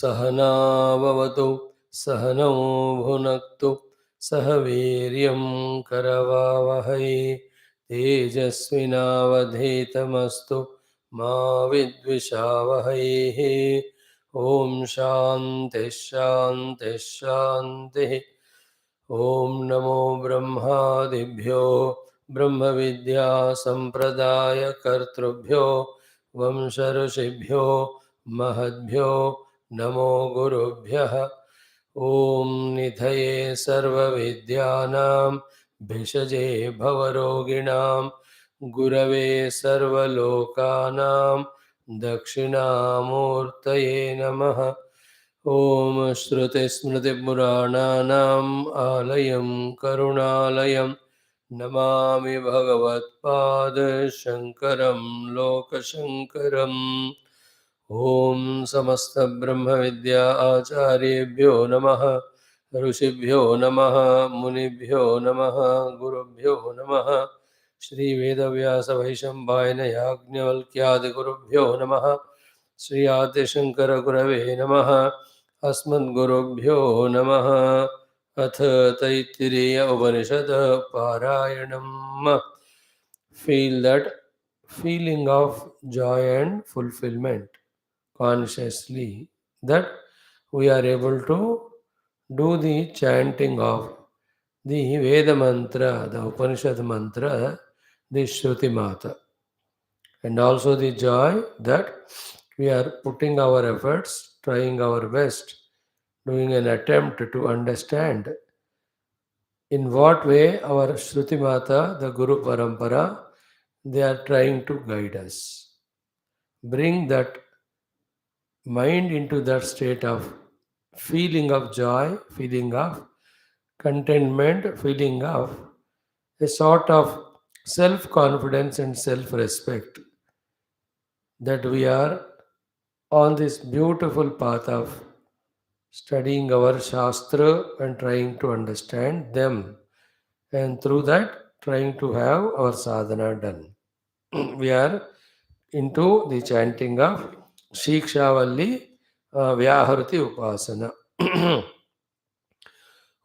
सहनाववतु सहनौ भुनक्तु सह वीर्यं करवावहै तेजस्विनावधीतमस्तु मा विद्विषावहै। ओम शांति शांति शांति। ओम नमो ब्रह्मादिभ्यो ब्रह्म विद्या संप्रदाय कर्तृभ्यो वंश ऋषिभ्यो महद्भ्यो नमो गुरुभ्यः। ओम निधये सर्वविद्यानां भिषजे भवरोगिणां गुरवे सर्वलोकानां दक्षिणामूर्तये नमः। ओम श्रुतिस्मृतिपुराणानाम् आलयं करुणालयं नमामि भगवत्पाद शंकरं लोकशंकरम्। ओम समस्त ब्रह्म विद्या आचार्येभ्यो नमः, ऋषिभ्यो नमः, मुनिभ्यो नमः, गुरुभ्यो नमः। श्री वेदव्यास वैशंपायन याज्ञवल्क्यादि गुरुभ्यो नमः। श्री आदिशंकर गुरवे नमः। अस्मद्गुरुभ्यो नमः। अथ तैत्तिरीय उपनिषद पारायणम्। Feel that feeling of joy and fulfillment consciously, that we are able to do the chanting of the Veda mantra, the Upanishad mantra, the Shruti Mata, and also the joy that we are putting our efforts, trying our best, doing an attempt to understand in what way our Shruti Mata, the Guru Parampara, they are trying to guide us. Bring that mind into that state of feeling of joy, feeling of contentment, feeling of a sort of self confidence and self respect that we are on this beautiful path of studying our Shastra and trying to understand them, and through that trying to have our sadhana done. We are into the chanting of Siksha Valli Vyaharuti Upasana.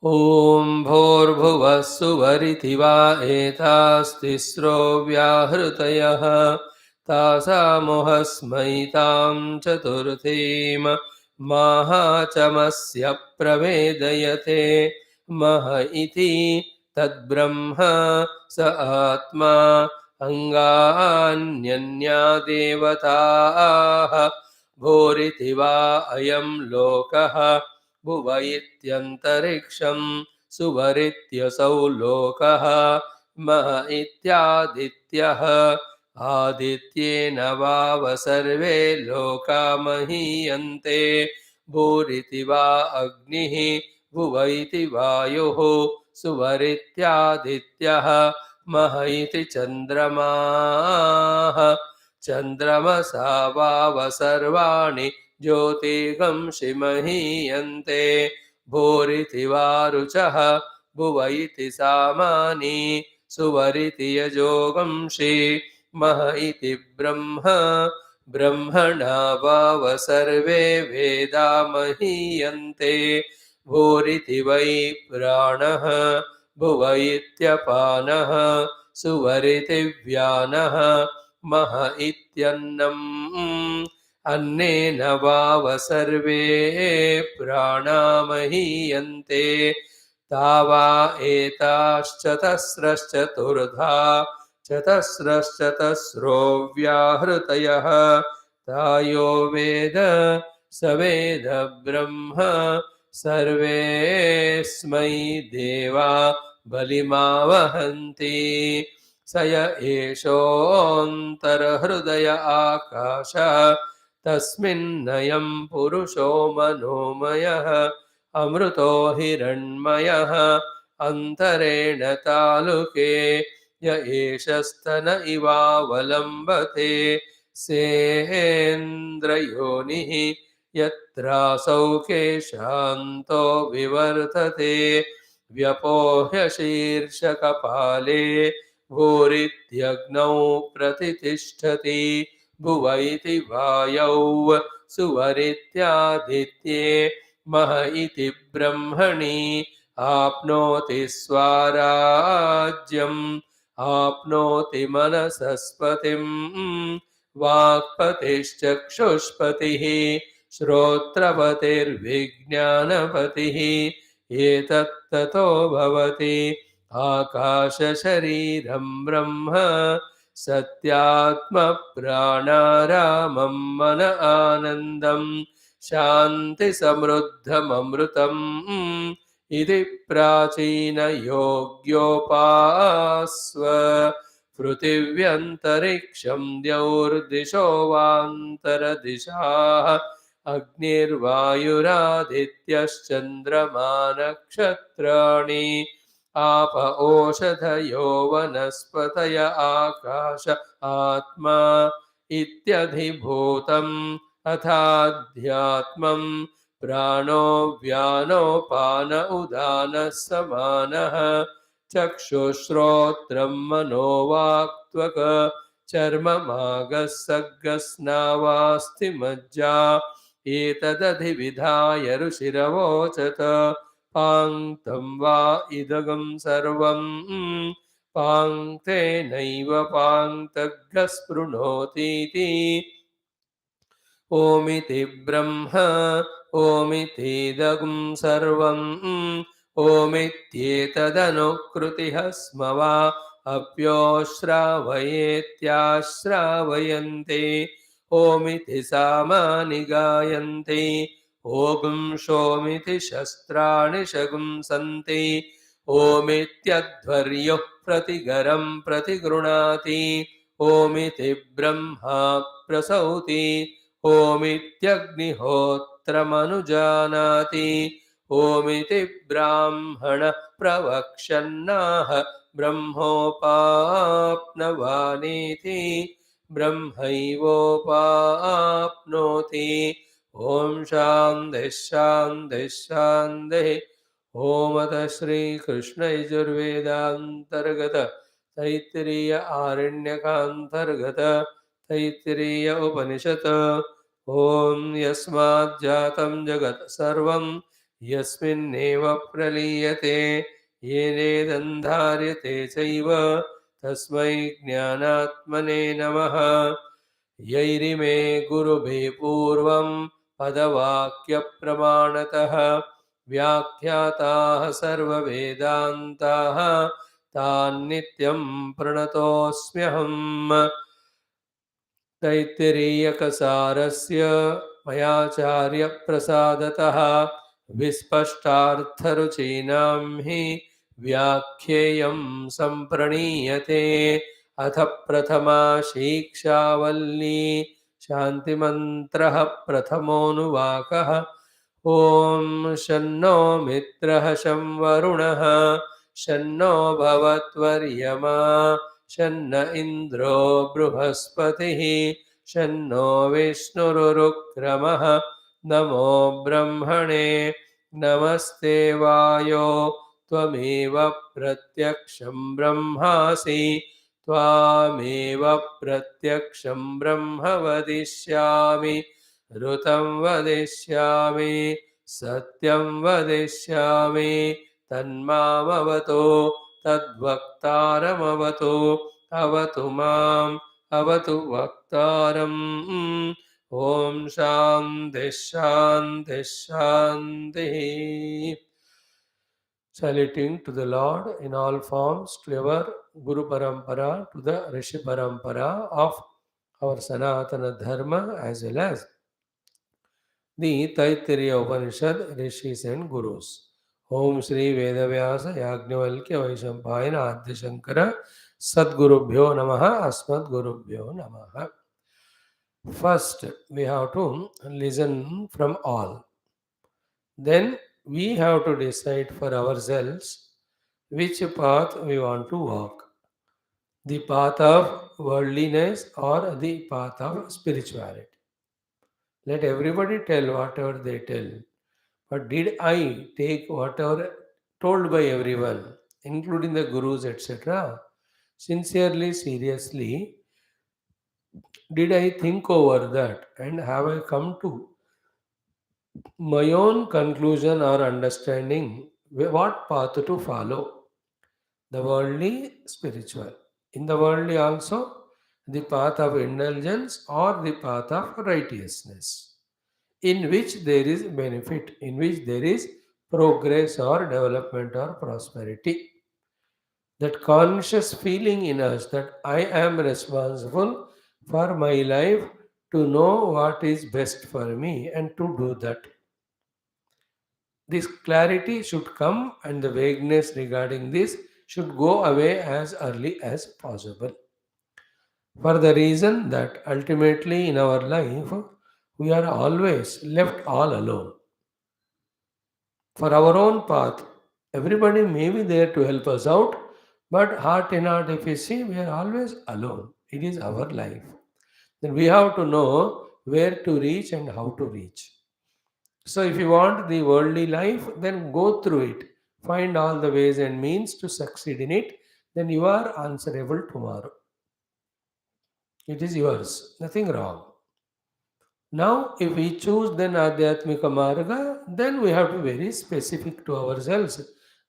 Om Bhurbhuvah Suvarithi Va Etastisro Vyahrutayah Tasamohasmaitam Chaturthim Mahachamasya Pravedayate Maha iti Tadbrahma Sa Atma Anganyanya Devataha Bhuriti Va Ayam Lokaha भुवैत्यन्तरिक्षं सुवरित्यसौ लोकः मह इत्यादित्यः आदित्येन वाव सर्वे लोका महीयन्ते भूरिति वा अग्निः भुव इति वायुः सुवरित्यादित्यः मह इति चन्द्रमाः चन्द्रमसा वाव सर्वाणि ज्योतिर्गंसि महीयन्ते भूरिति वा रुचः भुव इति सामानि सुवरिति यजोगंसि मह इति ब्रह्म ब्रह्मणा वाव सर्वे वेदा महीयन्ते भूरिति वै प्राणः भुव इत्यपानः सुवरिति व्यानः मह इत्यन्नम् अन्नेन वाव सर्वे प्राणामहीयन्ते तावा एताश्चतस्रश्चतुर्धा चतस्रश्चतस्रो व्याहृतयः तायो वेद स वेद ब्रह्म सर्वेऽस्मै देवा बलिमावहन्ति स य एषोऽन्तर्हृदय आकाश तस्मिन्नयं पुरुषो मनोमयः अमृतो हिरण्मयः अन्तरेण तालुके य एष स्तन इवावलम्बते सेन्द्रयोनिः यत्रासौ केशान्तो विवर्तते व्यपोह्य शीर्षकपाले भूरित्यग्नौ प्रतितिष्ठति भुव इति वायौ सुवरित्यादित्ये मह इति ब्रह्मणि आप्नोति स्वाराज्यम् आप्नोति मनसस्पतिम् वाक्पतिश्चक्षुष्पतिः श्रोत्रपतिर्विज्ञानपतिः एतत्ततो भवति आकाशशरीरं ब्रह्म सत्यात्मप्राणारामं मन आनन्दं शान्तिसमृद्धममृतम् इति प्राचीनयोग्योपास्व पृथिव्यन्तरिक्षं द्यौर्दिशो वान्तरदिशाः अग्निर्वायुरादित्यश्चन्द्रमा नक्षत्राणि आप ओषधयो वनस्पतय आकाश आत्मा इत्यधिभूतम् अथाध्यात्मं प्राणो व्यानोपान उदानः समानः चक्षुश्रोत्रं मनोवाक्त्वक चर्ममागस्सग्गस्नावास्ति मज्जा एतदधिविधाय ऋषिरवोचत पाङ्क्तं वा इदगं सर्वं पाङ्क्तेनैव पाङ्क्तग्गः स्पृणोतीति ओमिति ब्रह्म ओमितीदगं सर्वं ओमित्येतदनुकृतिः स्म वा अप्योश्रावयेत्याश्रावयन्ते ओमिति सामानि गायन्ते ओगुं शोमिति शस्त्राणि शगुंसन्ति ओमित्यध्वर्युः प्रतिगरं प्रतिगृणाति ओमिति ब्रह्मा प्रसौति ओमित्यग्निहोत्रमनुजानाति ओमिति ब्राह्मण प्रवक्षन्नाह ब्रह्मोपाप्नवानीति ब्रह्मैवोपाप्नोति ॐ शान्तिः शान्तिः शान्तिः ओमतः श्रीकृष्णयजुर्वेदान्तर्गत तैत्तिरीय आरण्यकान्तर्गत तैत्तिरीय उपनिषत् ॐ यस्माज्जातं जगत् सर्वं यस्मिन्नेव प्रलीयते येनेदन्धार्यते चैव तस्मै ज्ञानात्मने नमः यैरिमे गुरुभिः पूर्वं पदवाक्यप्रमाणतः व्याख्याताः सर्ववेदान्ताः तान्नित्यं प्रणतोऽस्म्यहम् तैत्तिरीयकसारस्य मयाचार्यप्रसादतः विस्पष्टार्थरुचीनां हि व्याख्येयं सम्प्रणीयते अथ प्रथमा शिक्षा वल्ली शान्तिमन्त्रः प्रथमोऽनुवाकः ॐ शन्नो मित्रः शं वरुणः शन्नो भवत्वर्यमा शन्न इन्द्रो बृहस्पतिः शन्नो विष्णुरुरुक्रमः नमो ब्रह्मणे नमस्ते वायो त्वमेव प्रत्यक्षं ब्रह्मासि त्वामेव प्रत्यक्षं ब्रह्म वदिष्यामि ऋतं वदिष्यामि सत्यं वदिष्यामि तन्मामवतु तद्वक्तारमवतु अवतु माम् अवतु वक्तारम् ॐ शान्तिः शान्तिः शान्तिः Saluting to the Lord in all forms, to our Guru Parampara, to the Rishi Parampara of our Sanatana Dharma, as well as the Taittiriya Upanishad, Rishis and Gurus. Om Shri Vedavyasa Yagnavalkya Vaishampayana Adya Shankara Sadgurubhyo Namaha Asmad Gurubhyo Namaha. First, we have to listen from all. Then we have to decide for ourselves which path we want to walk. The path of worldliness or the path of spirituality. Let everybody tell whatever they tell. But did I take whatever told by everyone, including the gurus, etc., sincerely, seriously, Did I think over that and have I come to my own conclusion or understanding what path to follow? The worldly, spiritual. In the worldly also, the path of indulgence or the path of righteousness, in which there is benefit, in which there is progress or development or prosperity. That conscious feeling in us that I am responsible for my life to know what is best for me and to do that. This clarity should come and the vagueness regarding this should go away as early as possible. For the reason that ultimately in our life we are always left all alone. For our own path, everybody may be there to help us out, but heart in heart, if we see, we are always alone. It is our life. Then we have to know where to reach and how to reach. So, if you want the worldly life, then go through it. Find all the ways and means to succeed in it. Then you are answerable tomorrow. It is yours. Nothing wrong. Now, if we choose then Adhyatmika Marga, then we have to be very specific to ourselves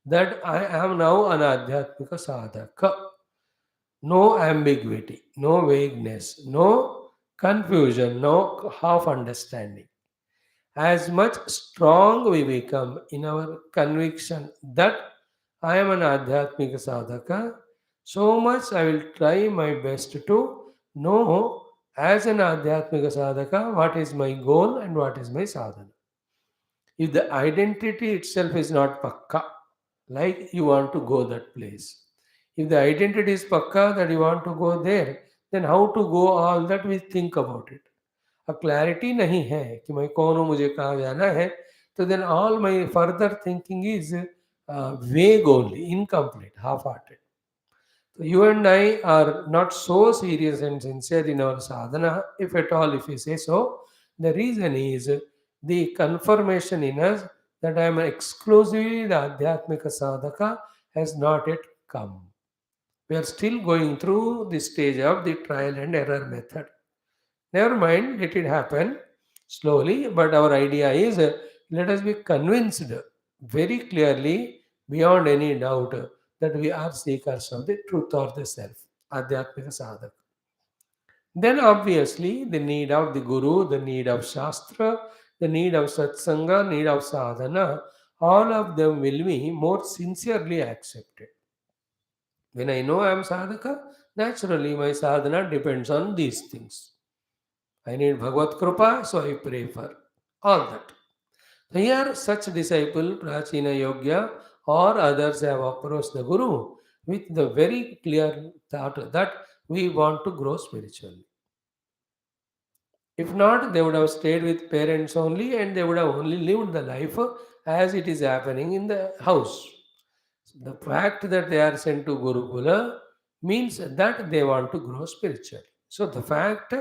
that I am now an Adhyatmika Sadhaka. No ambiguity, no vagueness, no confusion, no half understanding. As much strong we become in our conviction that I am an Adhyatmika Sadhaka, so much I will try my best to know as an Adhyatmika Sadhaka what is my goal and what is my sadhana. If the identity itself is not pakka, like you want to go that place. If the identity is pakka that you want to go there, then how to go all that we think about it. अब clarity नहीं है कि मैं कौन हूँ मुझे कहाँ जाना है तो then all my further thinking is vague only incomplete half hearted so you and I are not so serious and sincere in our sadhana, if at all, if we say so. The reason is the confirmation in us that I am exclusively the Adhyatmika sadhaka has not yet come. We are still going through the stage of the trial and error method. Never mind, let it happen slowly, but our idea is let us be convinced very clearly, beyond any doubt, that we are seekers of the truth or the self, Adhyatmika sadhaka. Then, obviously, the need of the Guru, the need of Shastra, the need of Satsanga, need of sadhana, all of them will be more sincerely accepted. When I know I am sadhaka, naturally my sadhana depends on these things. I need Bhagavad Krupa, so I pray for all that. Here, such disciple, Prachina Yogya, or others have approached the Guru with the very clear thought that we want to grow spiritually. If not, they would have stayed with parents only and they would have only lived the life as it is happening in the house. The fact that they are sent to Gurukula means that they want to grow spiritually. So the fact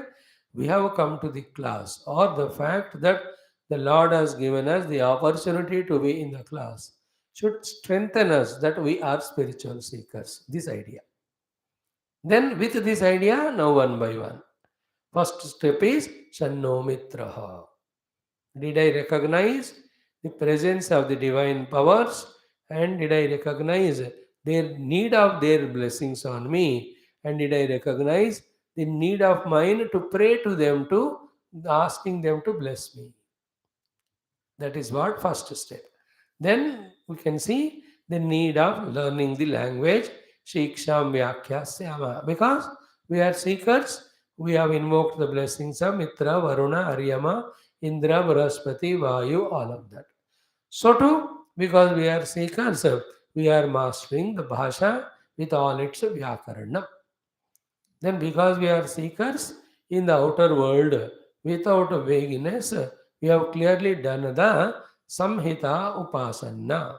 we have come to the class or the fact that the Lord has given us the opportunity to be in the class should strengthen us that we are spiritual seekers. This idea. Then with this idea, now one by one. First step is Shanno Mitraha. Did I recognize the presence of the divine powers and did I recognize their need of their blessings on me and did I recognize the need of mine to pray to them to asking them to bless me. That is what first step. Then we can see the need of learning the language Shiksham Vyakyasyama because we are seekers. We have invoked the blessings of Mitra, Varuna, Aryama, Indra, Brahaspati, Vayu, all of that. So too, because we are seekers, we are mastering the Bhasha with all its Vyakarana. Then because we are seekers in the outer world without vagueness, we have clearly done the Samhita Upasana.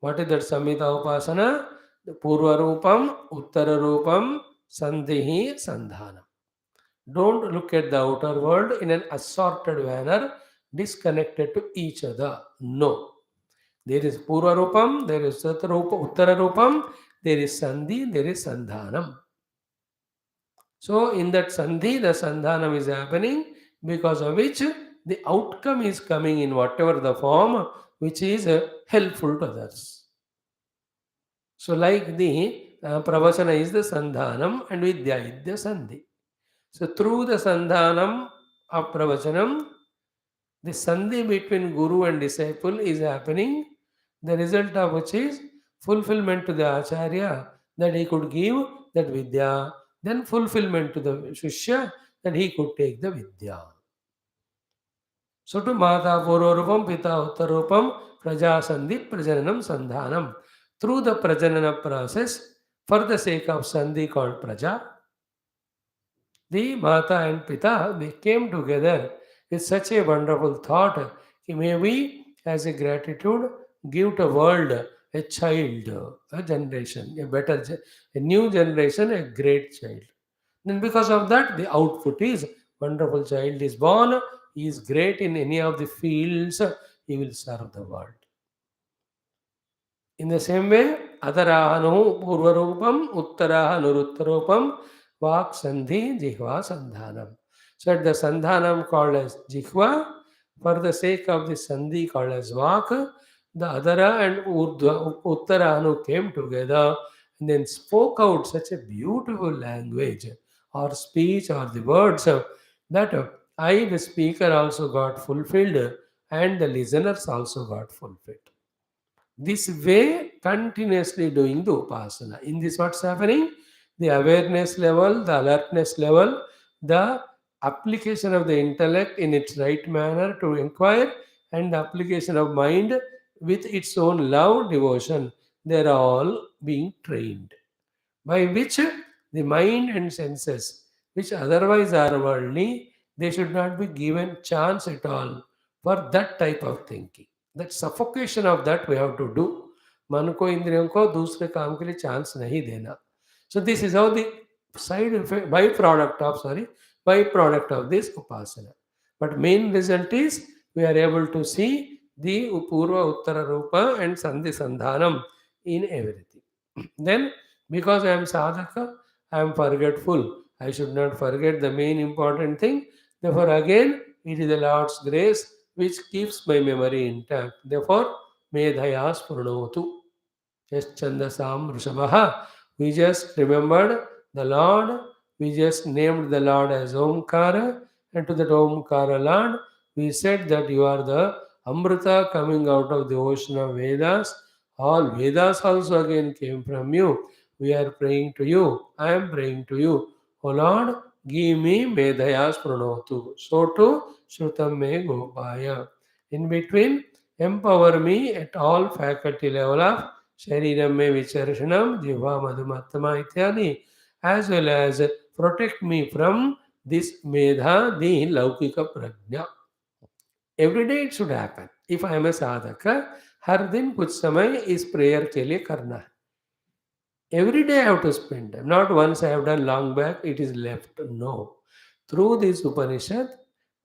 What is that Samhita Upasana? The Purva Rupam, Uttara Rupam, Sandhihi, Sandhana. Don't look at the outer world in an assorted manner, disconnected to each other. No. There is Purva Rupam, there is Uttara Rupam, there is Sandhi, there is Sandhanam. So, in that sandhi, the sandhanam is happening, because of which the outcome is coming in whatever the form which is helpful to others. So, like the pravachana is the sandhanam and vidya is the sandhi. So, through the sandhanam of pravachanam, the sandhi between guru and disciple is happening, the result of which is fulfillment to the acharya, that he could give that vidya, then fulfillment to the shishya, that he could take the vidya. So to Mata Purorupam, Pita Uttarupam, Praja Sandhi, Prajananam Sandhanam. Through the Prajanana process, for the sake of Sandhi called Praja, the Mata and Pita, they came together with such a wonderful thought. May we, as a gratitude, give to world a child, a generation, a new generation, a great child. Then because of that, the output is wonderful child is born. He is great in any of the fields. He will serve the world. In the same way, Adarahanu Purvarupam, Uttarahanuruttarupam, Vak Sandhi, Jihva Sandhanam. So at the Sandhanam called as Jihva, for the sake of the Sandhi called as Vak, the Adara and Uttarahanu came together and then spoke out such a beautiful language or speech or the words that I, the speaker, also got fulfilled and the listeners also got fulfilled. This way continuously doing the upasana. In this, what's happening? The awareness level, the alertness level, the application of the intellect in its right manner to inquire, and the application of mind with its own love, devotion, they are all being trained, by which the mind and senses, which otherwise are worldly, they should not be given chance at all for that type of thinking. That suffocation of that we have to do. मन को इंद्रियों को दूसरे काम के लिए chance नहीं देना. So this is how the side effect, by product of this upasana. But main result is we are able to see the Purva Uttara Rupa and Sandhi Sandhanam in everything. Then because I am sadhaka, I am forgetful. I should not forget the main important thing. Therefore, again, it is the Lord's grace which keeps my memory intact. Therefore, medhaya spurnotu. Yes, Chandasam Rishabha. We just remembered the Lord. We just named the Lord as Omkara. And to that Omkara Lord, we said that you are the Amrita coming out of the ocean of Vedas. All Vedas also again came from you. We are praying to you. I am praying to you. O Lord, give me Medhayas Pranotu. So too, Shrutam Me Gopaya. In between, empower me at all faculty level of शरीरम में विचर्षणम जिह्वा मधुमत्तमा इत्यादि as well as protect me from this medha, the laukika prajna. Every day it should happen. If I am a sadhaka, हर दिन कुछ समय इस prayer के लिए करना है. Every day I have to spend time. Not once I have done long back, it is left. No. Through this Upanishad,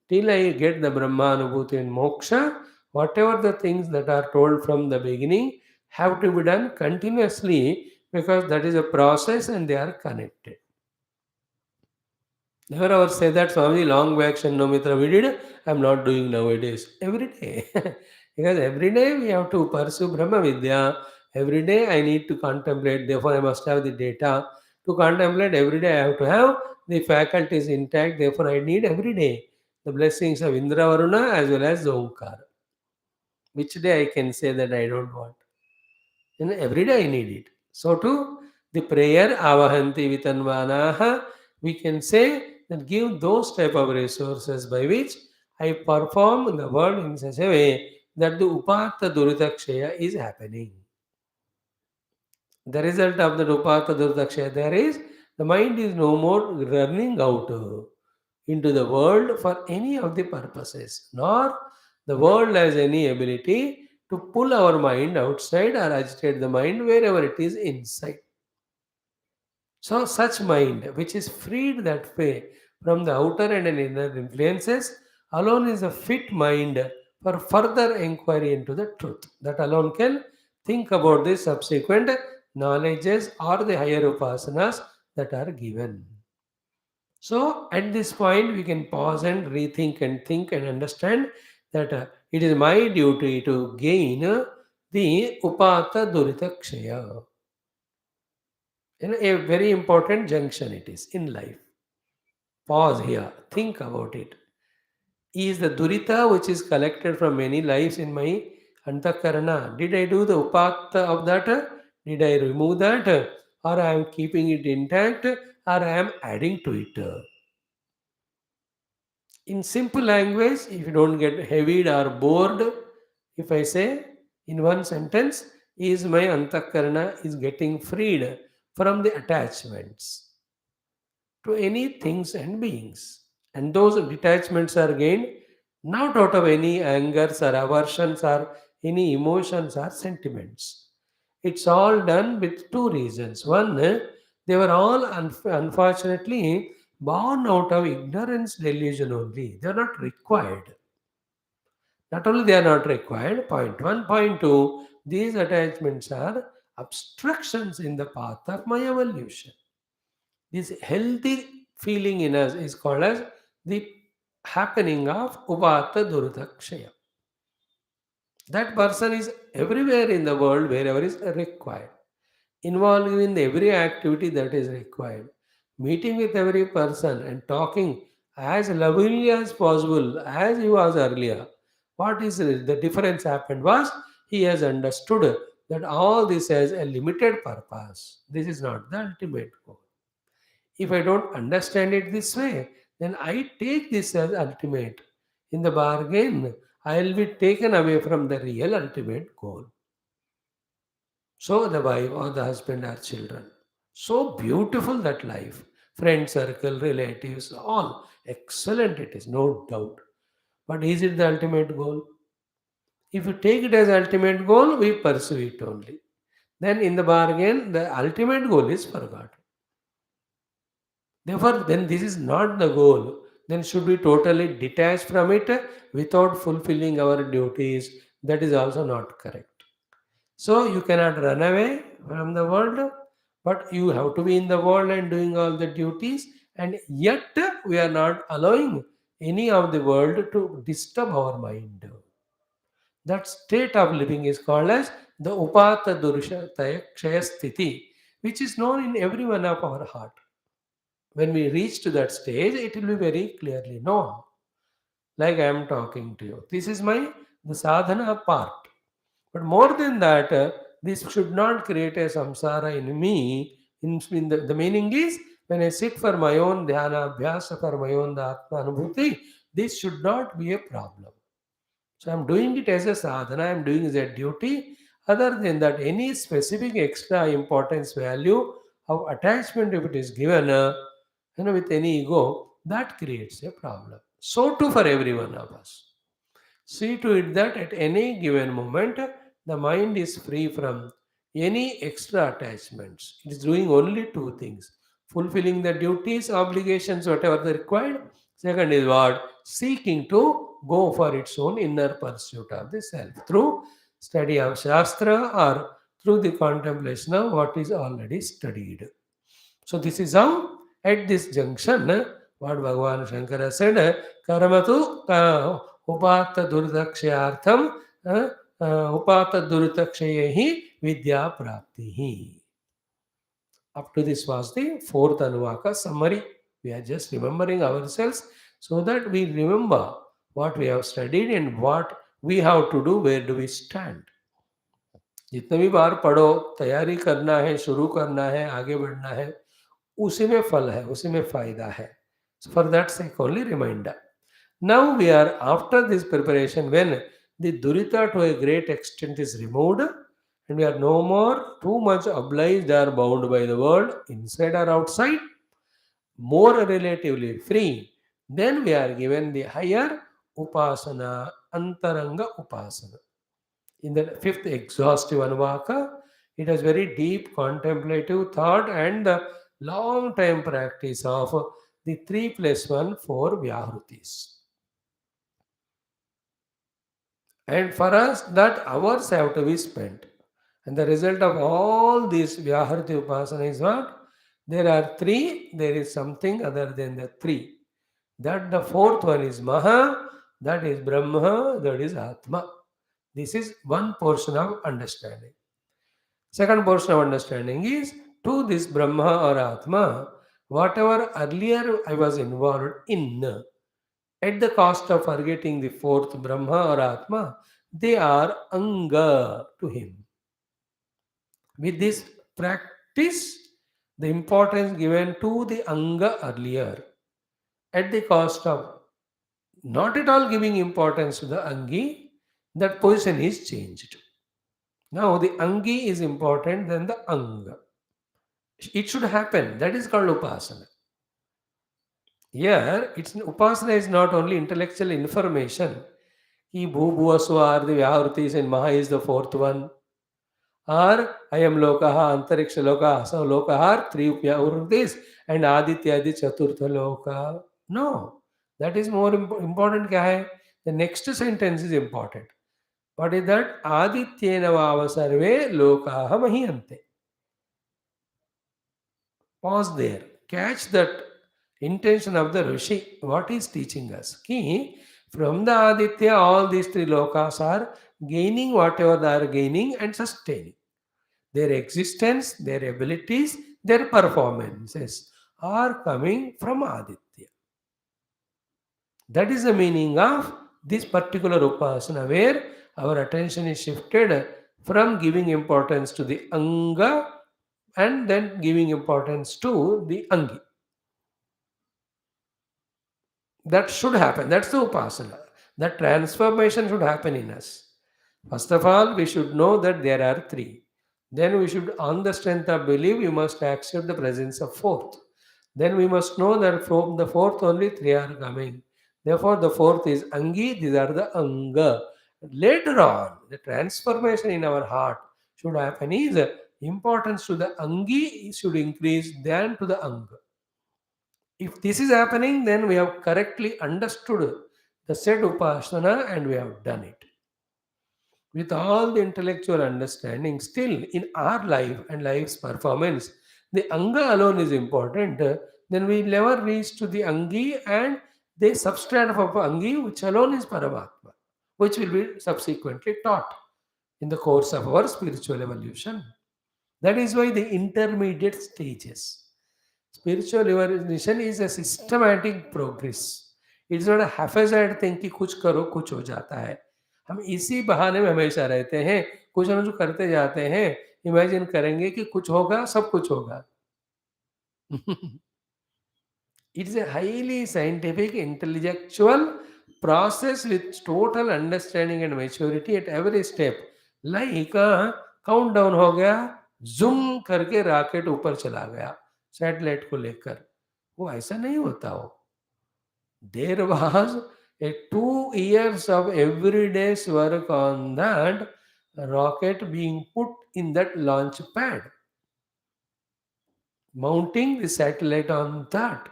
till I get the Brahmanubhuti and moksha, whatever the things that are told from the beginning have to be done continuously, because that is a process and they are connected. Never ever say that Swami long back Shannomitra we did, I am not doing nowadays. Every day. Because every day we have to pursue Brahma Vidya. Every day I need to contemplate, therefore I must have the data. To contemplate every day I have to have the faculties intact, therefore I need every day the blessings of Indra Varuna as well as the Omkar. Which day I can say that I don't want? Every day I need it. So too, the prayer avahanti vitanvanaha, we can say that give those type of resources by which I perform the world in such a way that the upata duritakshaya is happening. The result of the upata duritakshaya there is the mind is no more running out into the world for any of the purposes, nor the world has any ability to pull our mind outside or agitate the mind wherever it is inside. So, such mind which is freed that way from the outer and inner influences alone is a fit mind for further inquiry into the truth. That alone can think about the subsequent knowledges or the higher upasanas that are given. So at this point, we can pause and rethink and think and understand that it is my duty to gain the upata durita kshaya. A very important junction it is in life. Pause here, think about it. Is the durita which is collected from many lives in my antakarana, did I do the upata of that? Did I remove that? Or I am keeping it intact? Or I am adding to it? In simple language, if you don't get heavied or bored, if I say in one sentence, is my antakarana is getting freed from the attachments to any things and beings. And those detachments are gained not out of any angers or aversions or any emotions or sentiments. It's all done with two reasons. One, they were all unfortunately born out of ignorance delusion only. They are not required. Not only they are not required, point one, point two, these attachments are obstructions in the path of my evolution. This healthy feeling in us is called as the happening of Upata Durutakshaya. That person is everywhere in the world wherever is required, involved in every activity that is required, meeting with every person and talking as lovingly as possible as he was earlier. What is the difference happened was he has understood that all this has a limited purpose. This is not the ultimate goal. If I don't understand it this way, then I take this as ultimate. In the bargain, I will be taken away from the real ultimate goal. So the wife or the husband or children. So beautiful that life. Friend circle, relatives, all excellent it is, no doubt. But is it the ultimate goal? If you take it as ultimate goal, we pursue it only. Then in the bargain, the ultimate goal is forgotten. Therefore, then this is not the goal. Then should we totally detach from it without fulfilling our duties? That is also not correct. So you cannot run away from the world, but you have to be in the world and doing all the duties, and yet we are not allowing any of the world to disturb our mind. That state of living is called as the Upata Durushataya Kshaya Sthiti, which is known in every one of our heart. When we reach to that stage, it will be very clearly known. Like I am talking to you. This is my the sadhana part. But more than that, this should not create a samsara in me. In the meaning is when I sit for my own dhyana, abhyasa for my own atma anubhuti, this should not be a problem. So I'm doing it as a sadhana, I'm doing it as a duty. Other than that, any specific extra importance value of attachment, if it is given, with any ego, that creates a problem. So too for every one of us. See to it that at any given moment, the mind is free from any extra attachments. It is doing only two things: fulfilling the duties, obligations, whatever they required. Second is what? Seeking to go for its own inner pursuit of the self through study of Shastra or through the contemplation of what is already studied. So this is how at this junction what Bhagavan Shankara said, Karamatu upata durdakshyartham upata durdakshayehi vidya praptihi. Up to this was the fourth Anuvaka summary. We are just remembering ourselves so that we remember what we have studied and what we have to do, where do we stand. जितने भी बार पढ़ो, तैयारी करना है, शुरू करना है, आगे बढ़ना है, उसी में फल है, उसी में फायदा है. So for that sake only reminder. Now we are after this preparation when the durita to a great extent is removed and we are no more too much obliged or bound by the world inside or outside, more relatively free, then we are given the higher upasana, antaranga upasana. In the fifth exhaustive anuvaka, it has very deep contemplative thought and the long time practice of the 3 plus 1 4 vyahrutis. And for us, that hours have to be spent. And the result of all this vyahruti upasana is what? There are three, there is something other than the three. That the fourth one is Maha, that is Brahma, that is Atma. This is one portion of understanding. Second portion of understanding is to this Brahma or Atma, whatever earlier I was involved in, at the cost of forgetting the fourth Brahma or Atma, they are Anga to him. With this practice, the importance given to the Anga earlier, at the cost of not at all giving importance to the Angi, that position is changed. Now the Angi is important than the Anga. It should happen. That is called Upasana. Here, Upasana is not only intellectual information. He Bhu Bhuva Swa are the Vyavritis and Maha is the fourth one. Or I am Lokaha, Antariksha Loka, so Lokaha are three Vyavritis and Aditya Adi Chaturtha Loka. No, that is more important. Kya hai? The next sentence is important. What is that? Adityena Vava Sarve Lokaha Mahiyante. Pause there. Catch that intention of the Rishi. What is teaching us? Ki, from the Aditya, all these three lokas are gaining whatever they are gaining and sustaining. Their existence, their abilities, their performances are coming from Aditya. That is the meaning of this particular Upasana, where our attention is shifted from giving importance to the Anga and then giving importance to the Angi. That should happen. That's the Upasana. That transformation should happen in us. First of all, we should know that there are three. Then we should, on the strength of belief, we must accept the presence of fourth. Then we must know that from the fourth only three are coming. Therefore, the fourth is Angi, these are the Anga. Later on, the transformation in our heart should happen is importance to the Angi should increase than to the Anga. If this is happening, then we have correctly understood the said Upasana and we have done it. With all the intellectual understanding, still in our life and life's performance, the Anga alone is important. Then we never reach to the Angi and the substrate of Angi, which alone is Paramatma, which will be subsequently taught in the course of our spiritual evolution. That is why the intermediate stages. Spiritual evolution is a systematic progress. It's not a haphazard thing कि कुछ करो कुछ हो जाता है. हम इसी बहाने में हमेशा रहते हैं, कुछ ना कुछ करते जाते हैं, इमेजिन करेंगे कि कुछ होगा, सब कुछ होगा. It is a highly scientific, intellectual process with total understanding and maturity at every step. Like countdown हो गया, zoom करके रॉकेट ऊपर चला गया सैटेलाइट को लेकर. वो ऐसा नहीं होता हो. There was a 2 years of everyday's work on that rocket being put in that launch pad, mounting the satellite on that.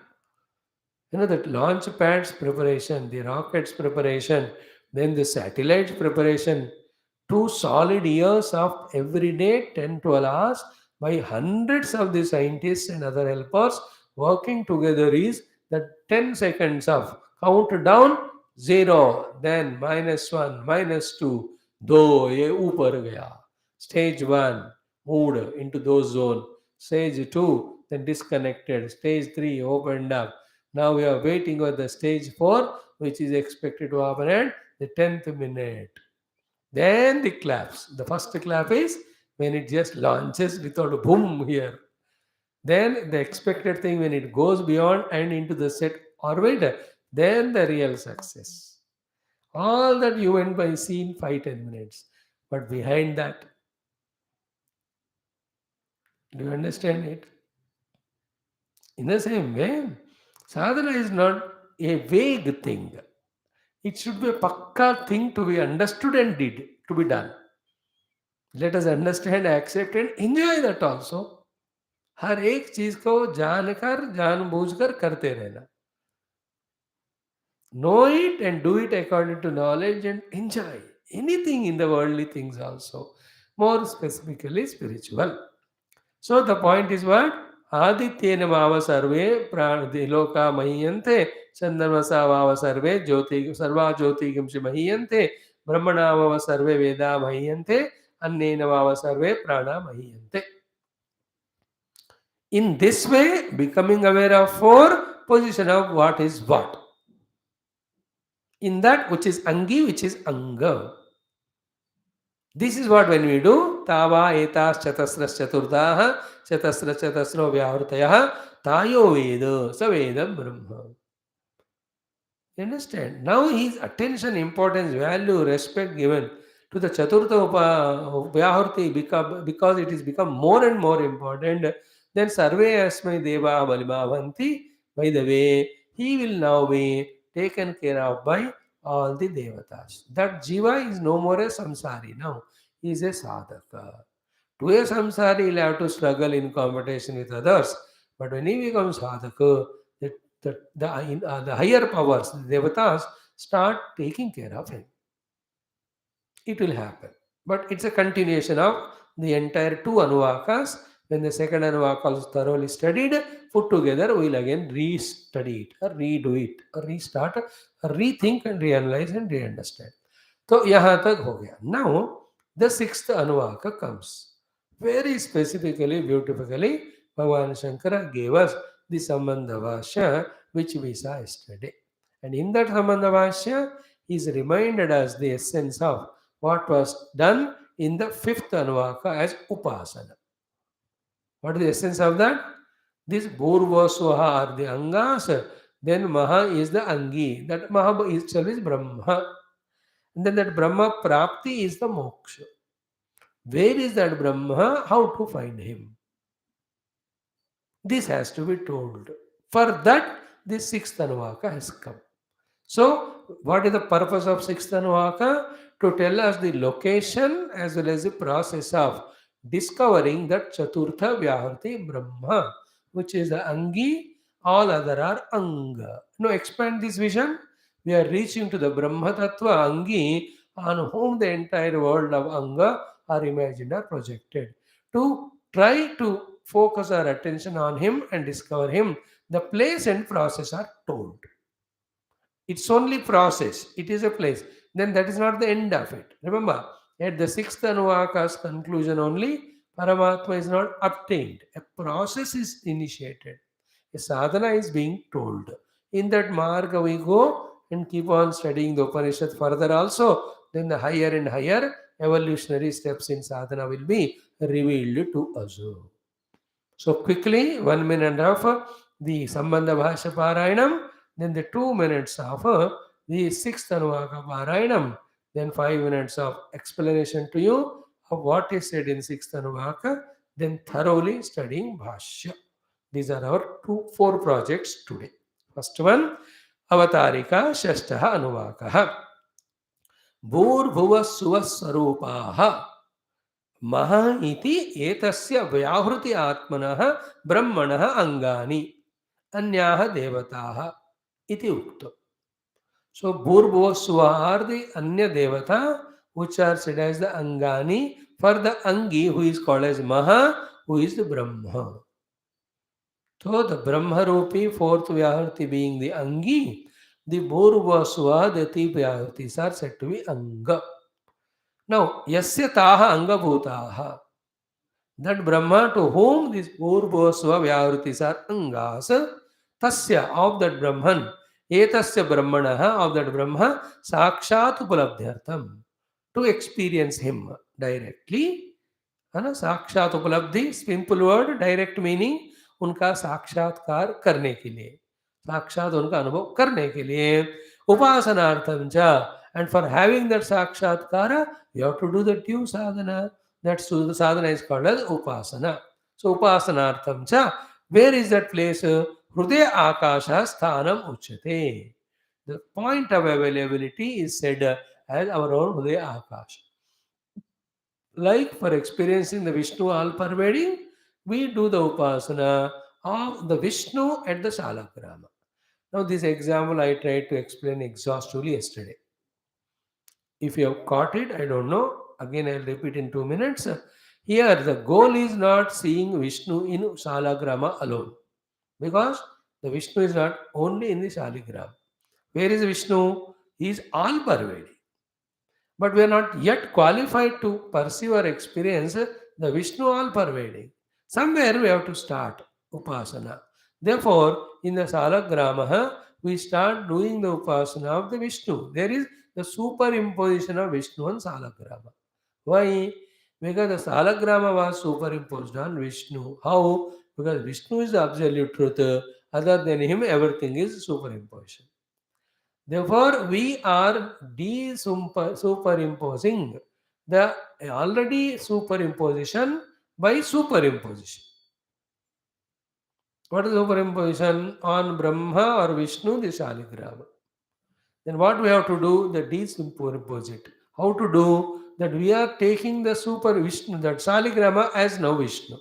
That launch pad's preparation, the rocket's preparation, then the satellite's preparation, 2 solid years of every day, 10 12 hours, by hundreds of the scientists and other helpers working together is the 10 seconds of countdown, 0, then -1, -2, दो ये ऊपर गया. Stage 1 moved into those zone. Stage 2 then disconnected. Stage 3 opened up. Now we are waiting for the stage 4, which is expected to happen at the 10th minute. Then the claps. The first clap is when it just launches without a boom here. Then the expected thing when it goes beyond and into the set orbit, then the real success. All that you went by seen 5-10 minutes. But behind that, do you understand it? In the same way, sadhana is not a vague thing. It should be a pakka thing to be understood and did to be done. Let us understand, accept and enjoy that also. हर एक चीज को जानकर जानबूझकर करते रहना. Know it and do it according to knowledge and enjoy anything in the worldly things also. More specifically spiritual. So the point is what? आदित्येन वाव सर्वे लोका मह्यन्ते चन्द्रमसा वाव सर्वे ज्योति सर्वा ज्योतिगंसि मह्यन्ते ब्रह्मणा वाव सर्वे वेदा मह्यन्ते अन्नेन वाव सर्वे प्राणा मह्यन्ते. In this way, becoming aware of four position of what is what. In that which is angi, which is anga. This is what when we do, tava etas chatasras chaturdaha chatasra chatasro vyavritayah tayo veda sa vedam brahma. You understand? Now his attention, importance, value, respect given to the Chaturtha Vyahurti because it is become more and more important. Then Sarve Asmai Deva Balibhavanti. By the way, he will now be taken care of by all the Devatas. That Jiva is no more a samsari now. He is a sadhaka. To a samsari, he will have to struggle in competition with others. But when he becomes sadhaka, the higher powers, the devatas, start taking care of him. It will happen. But it's a continuation of the entire two anuvakas. When the second anuvaka is thoroughly studied, put together, we will again re-study it, or redo it, or restart, or rethink and reanalyze and re-understand. So, यहाँ तक हो गया. Now, the sixth anuvaka comes. Very specifically, beautifully, Bhagavan Shankara gave us the Sambandha Bhashya, which we saw yesterday. And in that Sambandha Bhashya, he is reminded us the essence of what was done in the fifth Anuvaka as Upasana. What is the essence of that? This Bhurva Swaha are the Angas, then Maha is the Angi. That Maha itself is Brahma. And then that Brahma Prapti is the Moksha. Where is that Brahma? How to find him? This has to be told. For that, this sixth Anuvaka has come. So, what is the purpose of sixth Anuvaka? To tell us the location as well as the process of discovering that Chaturtha Vyahurti Brahma, which is the Angi, all other are Anga. Now, expand this vision. We are reaching to the Brahma Tattva Angi, on whom the entire world of Anga are imagined or projected. To try to focus our attention on him and discover him, the place and process are told. It's only process, it is a place. Then that is not the end of it. Remember, at the sixth Anuvaka's conclusion only, Paramatma is not obtained. A process is initiated. A sadhana is being told. In that marga we go and keep on studying the Upanishad further also. Then the higher and higher evolutionary steps in sadhana will be revealed to us. So quickly, 1 minute and a half, the Sambandha Bhashya Parayanam, then the 2 minutes of the sixth Anuvaka Parayanam, then 5 minutes of explanation to you of what is said in sixth Anuvaka, then thoroughly studying Bhashya. These are our four projects today. First one, Avatarika Shashtaha Anuvakaha. Bhurbhuva Swasarupaha. Maha iti etasya vyahruti atmanah brahmanah angani anyaha devataha iti ukta. So Bhurbo Swa are the Anya Devata, which are said as the Angani, for the Angi, who is called as Maha, who is the Brahma. So the Brahma Rupi, fourth Vyahruti being the Angi, the Bhurbo Swa, the three Vyahrutis are said to be Anga. Now, Yasya Taha Anga Bhutaha. That Brahma to whom these Purvosva Vyavritis are Angas, Tasya of that Brahman, Etasya Brahmanaha of that Brahma, Sakshat Upalabdhyartham, to experience him directly. साक्षात उपलब्धि, simple word, direct meaning उनका साक्षात्कार करने के लिए, साक्षात उनका अनुभव करने के लिए, उपासनार्थम च, and for having that sakshatkara you have to do the due sadhana. That sadhana is called as upasana. So upasanartham cha, where is that place? Hrudaya akasha sthanam uchyate. The point of availability is said as our own Hrudaya akasha. Like for experiencing the Vishnu all-pervading, we do the upasana of the Vishnu at the Salagrama. Now this example I tried to explain exhaustively yesterday. If you have caught it, I don't know. Again, I'll repeat in 2 minutes. Here, the goal is not seeing Vishnu in Salagrama alone, because the Vishnu is not only in the Shaligrama. Where is Vishnu? He is all pervading. But we are not yet qualified to perceive or experience the Vishnu all pervading. Somewhere we have to start Upasana. Therefore, in the Salagrama, we start doing the Upasana of the Vishnu. There is the superimposition of Vishnu on Salagrama. Why? Because the Salagrama was superimposed on Vishnu. How? Because Vishnu is the absolute truth. Other than him, everything is superimposition. Therefore, we are superimposing the already superimposition by superimposition. What is superimposition? On Brahma or Vishnu, the Shaligrama. Then what we have to do? The desuperimpose it. How to do? That we are taking the super Vishnu, that Shaligrama as now Vishnu.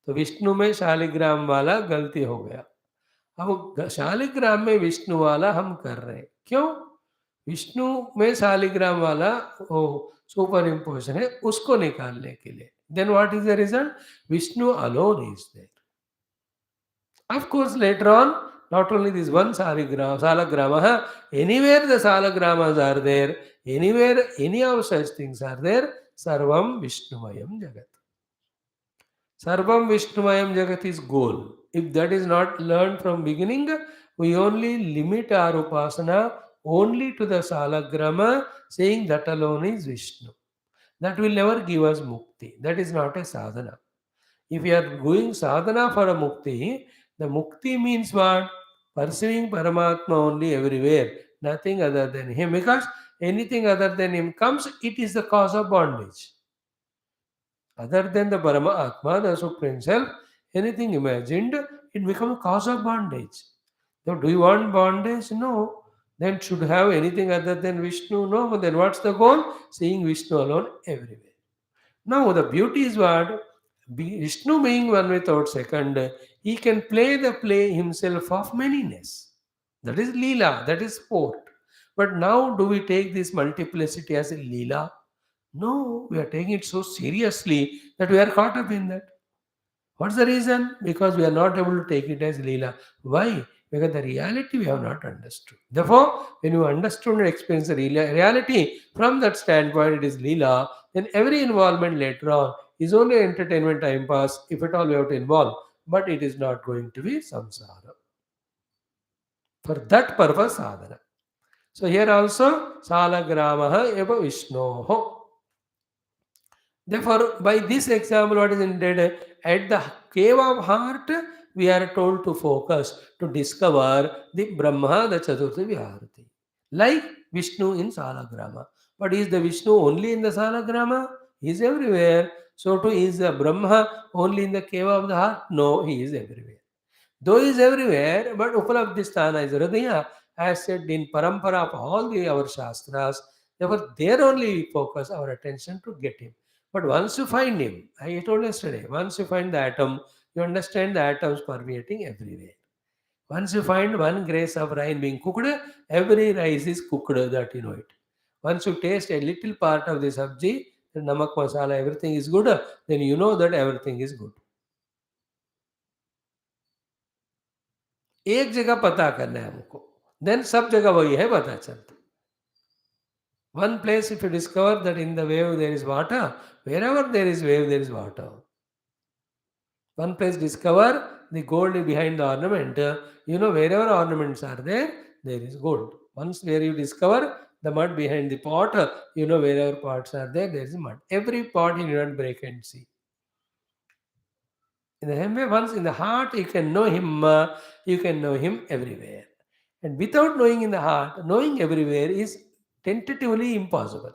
तो विष्णु में शालिग्राम वाला गलती हो गया. अब शालिग्राम में विष्णु वाला हम कर रहे हैं. क्यों? विष्णु में शालिग्राम वाला वो सुपर इम्पोजिशन है, उसको निकालने के लिए. Then what is the result? Vishnu alone is there. Of course, later on, not only this one salagrama, anywhere the salagramas are there, anywhere any of such things are there, Sarvam Vishnumayam Jagat. Sarvam Vishnumayam Jagat is goal. If that is not learned from beginning, we only limit our upasana only to the salagrama, saying that alone is Vishnu. That will never give us mukti. That is not a sadhana. If you are doing sadhana for a mukti, the mukti means what? Perceiving Paramatma only everywhere, nothing other than him. Because anything other than him comes, it is the cause of bondage. Other than the Paramatma, the Supreme Self, anything imagined, it becomes a cause of bondage. So, do you want bondage? No. Then should have anything other than Vishnu? No. Then what's the goal? Seeing Vishnu alone everywhere. Now, the beauty is what? Vishnu being one without second, he can play the play himself of manyness. That is Leela, that is sport. But now, do we take this multiplicity as a Leela? No, we are taking it so seriously that we are caught up in that. What's the reason? Because we are not able to take it as Leela. Why? Because the reality we have not understood. Therefore, when you understood and experienced the reality from that standpoint, it is Leela, then every involvement later on is only entertainment time pass, if at all we have to involve. But it is not going to be samsara. For that purpose, sadhana. So here also, salagramaha eva Vishnoho. Therefore, by this example, what is intended? At the cave of heart, we are told to focus, to discover the Brahma, the Chaturthi Viharati. Like Vishnu in Salagrama. But is the Vishnu only in the Salagrama? He is everywhere. So too is the Brahma only in the cave of the heart? No, he is everywhere. Though he is everywhere, but Upalabdhisthana is Hridaya, as said in Parampara of all our Shastras. Therefore, there only we focus our attention to get him. But once you find him, I told yesterday, once you find the atom, you understand the atoms permeating everywhere. Once you find one grace of rice being cooked, every rice is cooked, that you know it. Once you taste a little part of the sabji, the namak masala, everything is good, then you know that everything is good. एक जगह पता करना है हमको, then सब जगह वही है पता चलता. One place, if you discover that in the wave there is water, wherever there is wave there is water. One place discover the gold behind the ornament, wherever ornaments are there, there is gold. Once where you discover the mud behind the pot, wherever pots are there, there is mud. Every pot you do not break and see. In the same way, once in the heart you can know him everywhere. And without knowing in the heart, knowing everywhere is tentatively impossible.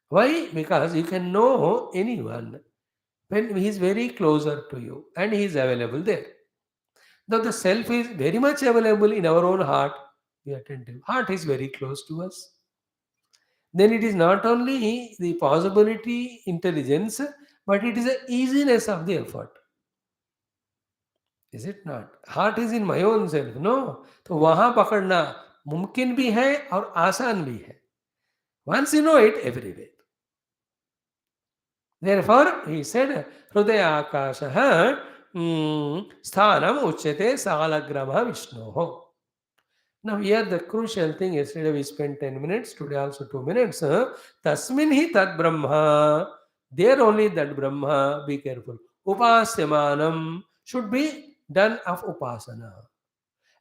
Why? Because you can know anyone when he is very closer to you and he is available there. Though the self is very much available in our own heart, we are attentive. Heart is very close to us. Then it is not only the possibility, intelligence, but it is the easiness of the effort. Is it not? Heart is in my own self. No. तो वहां पकड़ना मुमकिन भी है और आसान भी है. Once you know it, everywhere. Therefore, he said, Hrudaya Akashaha Sthanam Uchyate Salagrama Vishnoho. Now, here the crucial thing, yesterday we spent 10 minutes, today also 2 minutes. Tasmin hi tad Brahma. There only that Brahma, be careful. Upasyamanam should be done of Upasana.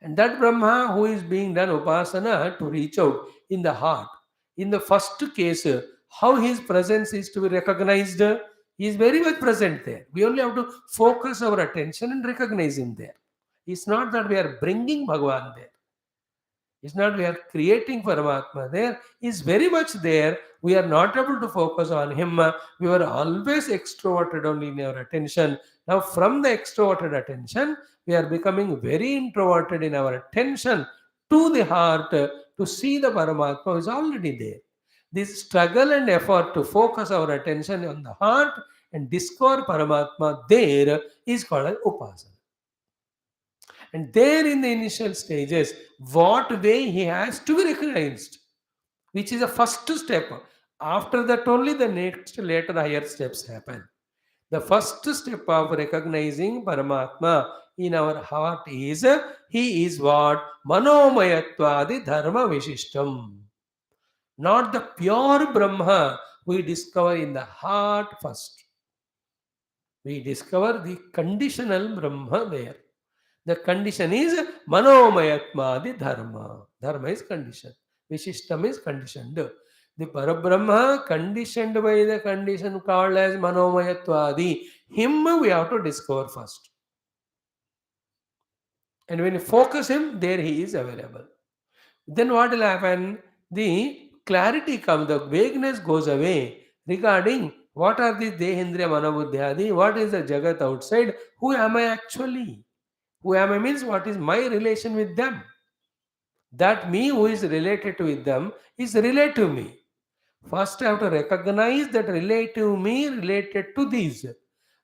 And that Brahma who is being done Upasana to reach out in the heart. In the first case, how his presence is to be recognized, he is very much present there. We only have to focus our attention and recognize him there. It's not that we are bringing Bhagavan there. It's not we are creating Paramatma there. He's very much there. We are not able to focus on him. We were always extroverted only in our attention. Now, from the extroverted attention, we are becoming very introverted in our attention to the heart to see the Paramatma who is already there. This struggle and effort to focus our attention on the heart and discover Paramatma there is called as Upasana. And there in the initial stages, what way he has to be recognized, which is the first step. After that, only the next later higher steps happen. The first step of recognizing Paramatma in our heart is he is what? Manomayatvadi dharma vishishtam. Not the pure Brahma we discover in the heart first. We discover the conditional Brahma there. The condition is Manomayatmadi Dharma. Dharma is condition. Vishishtam is conditioned. The Parabrahma conditioned by the condition called as Manomayatwadi. Him we have to discover first. And when you focus him, there he is available. Then what will happen? The clarity comes, the vagueness goes away regarding what are the Dehendriya Manobuddhyadi, what is the Jagat outside, who am I actually? Who am I means what is my relation with them. That me who is related with them is relative me. First I have to recognize that relative me related to these.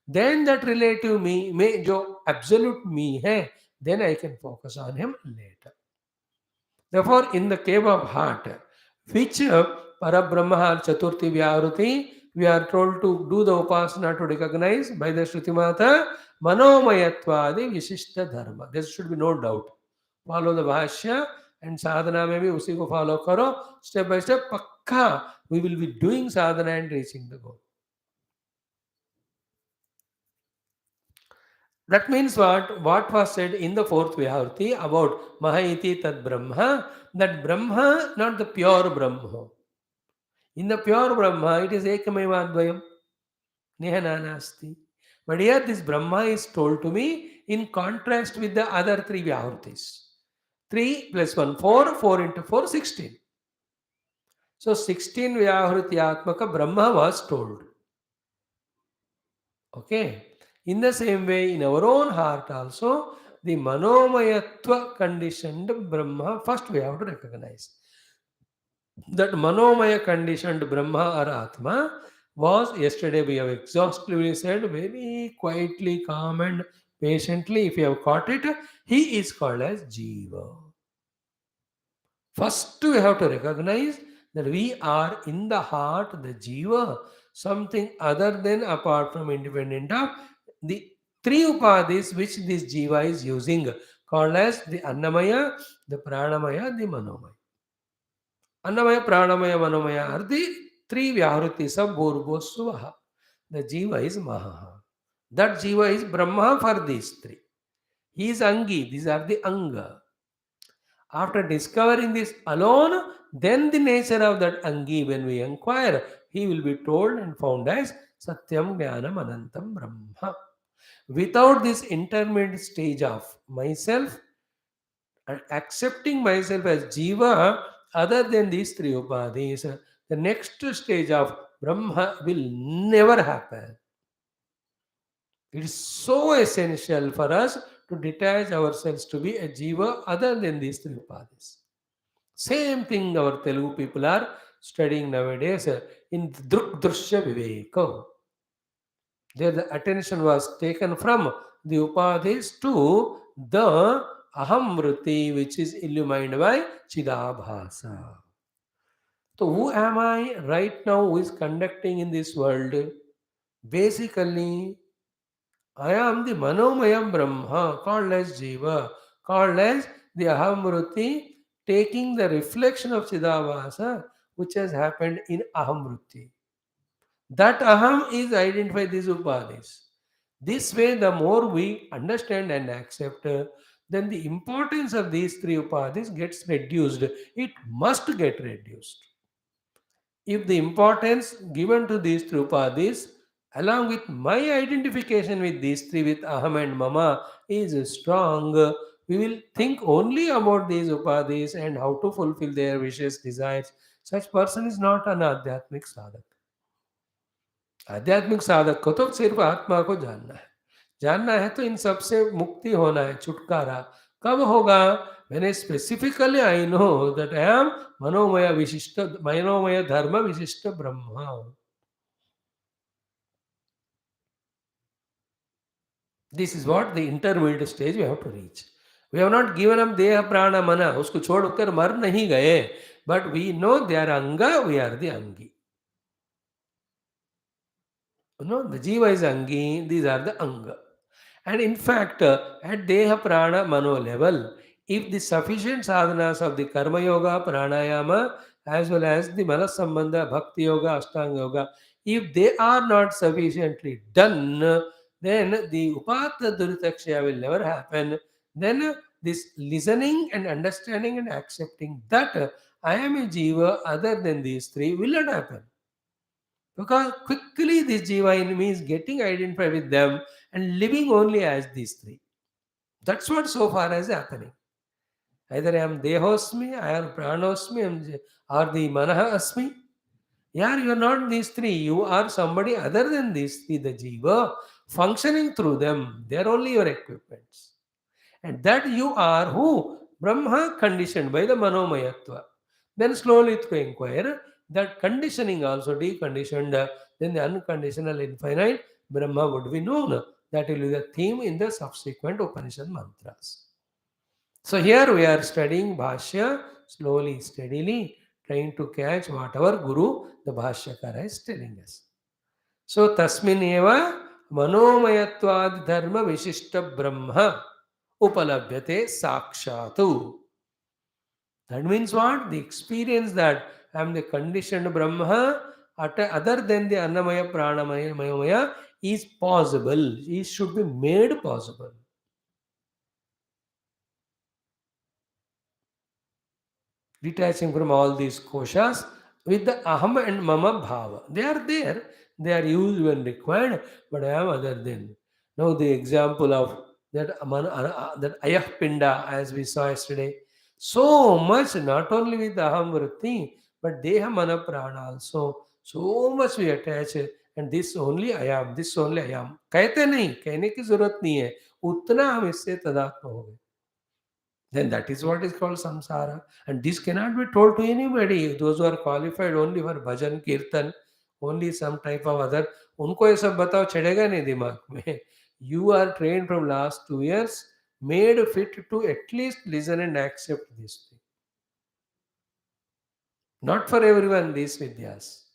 Then that relative me, may jo absolute me hai, then I can focus on him later. Therefore, in the cave of heart, which Parabrahma Chaturthi Vyahruti, we are told to do the Upasana to recognize by the Shruti Mata, Manomayatvadi Vishishta Dharma. There should be no doubt. Follow the Bhashya and sadhana में भी उसी को follow करो. Step by step, पक्का we will be doing sadhana and reaching the goal. That means what? What was said in the fourth Viharti about Mahaiti Tad Brahma, that Brahma, not the pure Brahma. In the pure Brahma, it is Ekameva Advayam, Nihana Nasti. But here this Brahma is told to me in contrast with the other three Vyahurtis. 3 plus 1, 4, 4 into 4, 16. So 16 Vyahurti Atmaka Brahma was told. Okay. In the same way, in our own heart also, the Manomayatva conditioned Brahma, first we have to recognize. That Manomaya conditioned Brahma or Atma was, yesterday we have exhaustively said, very quietly, calm and patiently, if you have caught it, he is called as Jiva. First we have to recognize that we are in the heart, the Jiva, something other than apart from independent of the three upadhis which this Jiva is using, called as the Annamaya, the Pranamaya, the Manomaya. Annamaya, Pranamaya, Manomaya are the three Vyahrutis of Bhurgo Suvaha. The Jiva is Maha. That Jiva is Brahma for these three. He is Angi, these are the Anga. After discovering this alone, then the nature of that Angi, when we inquire, he will be told and found as Satyam Jnanam Anantam Brahma. Without this intermediate stage of myself and accepting myself as Jiva, other than these three upadhis, the next stage of Brahma will never happen. It is so essential for us to detach ourselves to be a Jiva other than these three upadhis. Same thing our Telugu people are studying nowadays in Druk Drushya Viveka. There the attention was taken from the upadhis to the Ahamriti, which is illumined by Chidabhasa. So who am I right now who is conducting in this world? Basically, I am the Manomayam Brahma, called as Jiva, called as the Ahamvrutti, taking the reflection of Chidavasa, which has happened in Ahamvrutti. That Aham is identified these Upadis. This way, the more we understand and accept, then the importance of these three Upadis gets reduced. It must get reduced. If the importance given to these three upadhis, along with my identification with these three, with aham and mama, is strong, we will think only about these upadhis and how to fulfill their wishes, desires. Such person is not an आध्यात्मिक साधक. आध्यात्मिक साधक को तो सिर्फ आत्मा को जानना है. जानना है तो इन सब से मुक्ति होना है, छुटकारा. कब होगा? When I specifically I know that I am Manomaya Vishishta, Manomaya Dharma Vishishta Brahma. This is what the intermediate stage we have to reach. We have not given up Deha Prana Mana. उसको छोड़कर मर नहीं गए. But we know they are Anga, we are the Angi. No, the Jiva is Angi, these are the Anga. And in fact, at Deha Prana Mano level, if the sufficient sadhanas of the Karma Yoga, Pranayama, as well as the Manasambandha, Bhakti Yoga, Ashtanga Yoga, if they are not sufficiently done, then the Upata Duritakshaya will never happen. Then this listening and understanding and accepting that I am a Jiva other than these three will not happen. Because quickly this jiva in me is getting identified with them and living only as these three. That's what so far is happening. Either I am Dehosmi, I am Pranosmi, or the Manaha Asmi. Yeah, you are not these three. You are somebody other than these three, the jiva, functioning through them. They are only your equipments. And that you are who? Brahma conditioned by the Manomayatva. Then slowly to inquire that conditioning also deconditioned, then the unconditional infinite Brahma would be known. That will be the theme in the subsequent Upanishad mantras. So here we are studying Bhashya slowly, steadily, trying to catch whatever Guru, the Bhashyakara, is telling us. So tasmin eva manomayatvad dharma vishishta brahma upalabhyate sakshatu. That means what? The experience that I am the conditioned Brahma other than the Annamaya, Pranamaya, Mayamaya is possible. It should be made possible. Detaching from all these koshas with the aham and mama bhava. They are there, they are used when required, but I am other than. Now the example of that that ayah pinda as we saw yesterday, so much not only with the aham vritti, but deha mana prana also. So much we attach and this only I am, this only I am. कहते नहीं, कहने की जरूरत नहीं है. उतना हम इससे तदात्म हो गए. Then that is what is called samsara. And this cannot be told to anybody. Those who are qualified only for bhajan, kirtan, only some type of other. उनको ये सब बताओ चढ़ेगा नहीं दिमाग में. You are trained from last 2 years, made fit to at least listen and accept this thing. Not for everyone these vidyas.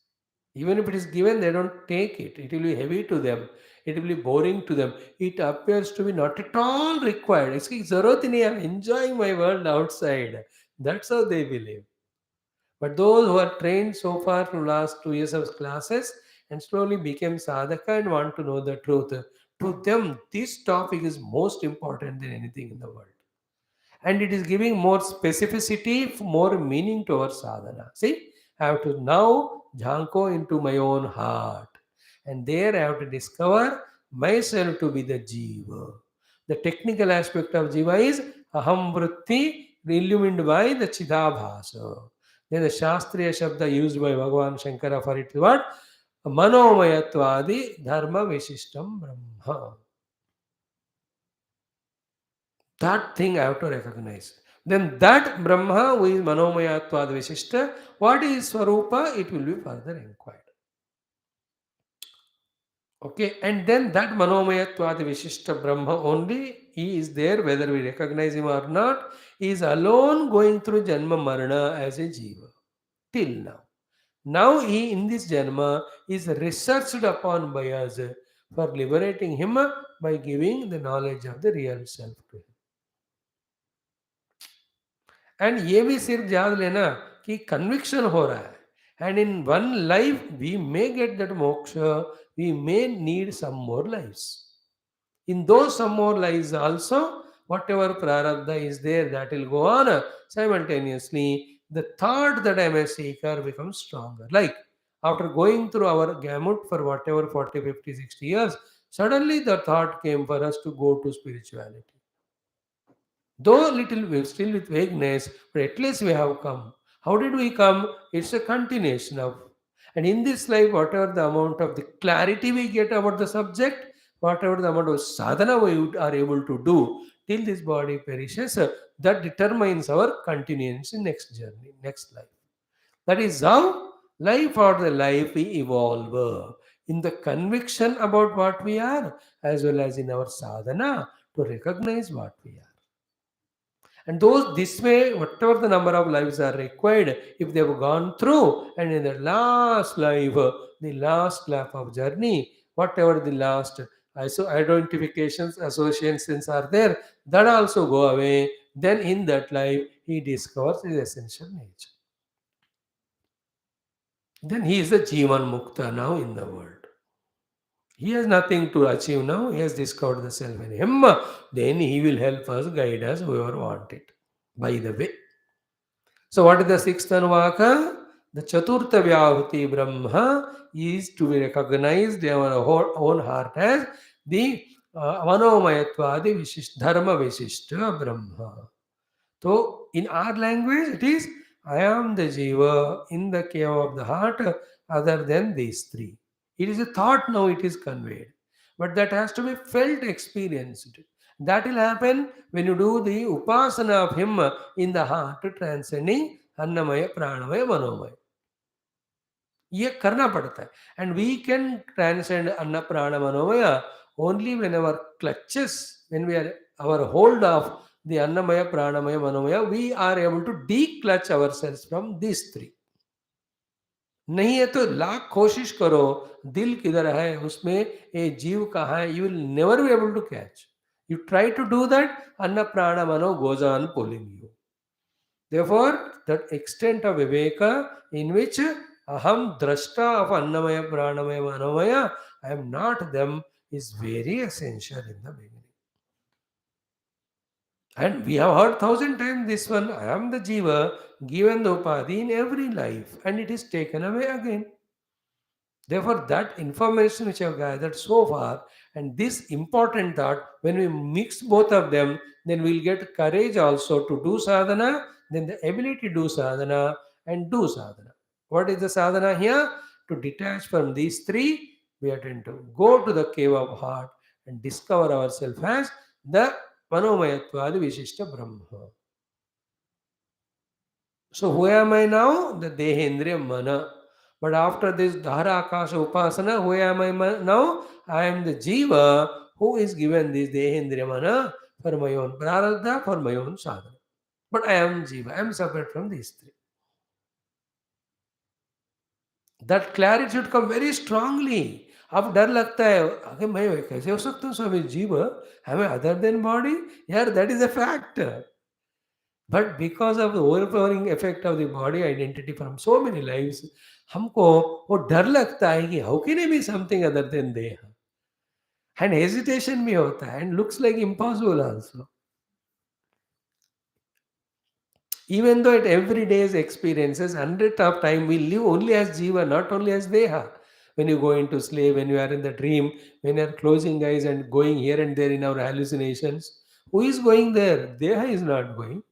Even if it is given, they don't take it. It will be heavy to them. It will be boring to them. It appears to be not at all required. It's "Zarurat nahi hai, I'm enjoying my world outside." That's how they believe. But those who are trained so far from last 2 years of classes and slowly became sadhaka and want to know the truth, to them this topic is most important than anything in the world. And it is giving more specificity, more meaning to our sadhana. See, I have to now jhanko into my own heart, and there I have to discover myself to be the jiva. The technical aspect of jiva is aham vritti, illumined by the chidabhasa. Then the shastriya shabda used by Bhagavan Shankara for it is what? Manomayatvadi dharma vishishtam brahma. That thing I have to recognize. Then that Brahma who is Manomayatvad Vishishta, what is Swarupa? It will be further inquired. Okay, and then that Manomayatvad Vishishta Brahma only, he is there whether we recognize him or not, he is alone going through Janma Marana as a Jiva. Till now. Now he in this Janma is researched upon by us for liberating him by giving the knowledge of the real self to him. And ये भी सिर्फ याद लेना कि conviction हो रहा है and in one life we may get that moksha we may need some more lifes in those some more lives also whatever prarabdha is there that will go on simultaneously the thought that I am a seeker becomes stronger like after going through our gamut for whatever 40, 50, 60 years suddenly the thought came for us to go to spirituality. Though little still with vagueness, but at least we have come. How did we come? It's a continuation of. And in this life, whatever the amount of the clarity we get about the subject, whatever the amount of sadhana we are able to do till this body perishes, that determines our continuance in next journey, next life. That is how life or the life we evolve in the conviction about what we are, as well as in our sadhana to recognize what we are. And those this way, whatever the number of lives are required, if they have gone through, and in the last life, the last lap of journey, whatever the last identifications, associations are there, that also go away. Then in that life, he discovers his essential nature. Then he is the Jivan Mukta now in the world. He has nothing to achieve now. He has discovered the self in him. Then he will help us, guide us, whoever want it. By the way. So, what is the sixth Anuvaka? The Chaturtha Vyahuti Brahma is to be recognized in our own heart as the Manomayatvadi Dharma Vishishta Brahma. So, in our language, it is I am the Jiva in the cave of the heart, other than these three. It is a thought now, it is conveyed. But that has to be felt, experienced. That will happen when you do the upasana of Him in the heart, transcending Annamaya, Pranamaya, Manomaya. ये करना पड़ता है and we can transcend anna prana manomaya only when our clutches when we are our hold of the annamaya pranamaya manomaya we are able to declutch ourselves from these three. नहीं है तो लाख कोशिश करो दिल किधर है उसमें ये जीव कहाँ है you will never be able to catch. You try to do that anna prana mano goes on pulling you. Therefore, that extent of viveka in which aham drashta of annamaya, pranamaya, manomaya, I am not them, is very essential in the beginning. And we have heard thousand times this one, I am the jiva, given the upadhi in every life, and it is taken away again. Therefore, that information which I have gathered so far, and this important thought, when we mix both of them, then we'll get courage also to do sadhana, then the ability to do sadhana and do sadhana. What is the sadhana here? To detach from these three, we are trying to go to the cave of heart and discover ourselves as the Manomayatvadi Vishishta Brahma. So, who am I now? The Dehendriya Mana. But after this Dahara Akasha Upasana, who am I now? I am the Jiva who is given this Dehendriya Mana for my own Prarabdha, for my own sadhana. But I am Jiva, I am separate from these three. That clarity should come very strongly. अब डर लगता है अरे मैं कैसे हो सकता हूँ स्वामी जीव हमें अदर देन बॉडी यार that is a fact. But because of the overpowering effect of the body identity from so many lives, हमको वो डर लगता है कि how can I be something other than they? And hesitation भी होता है and looks like impossible also. Even though at every day's experiences, 100th of time we live only as Jiva, not only as Deha. When you go into sleep, when you are in the dream, when you are closing eyes and going here and there in our hallucinations, who is going there? Deha is not going.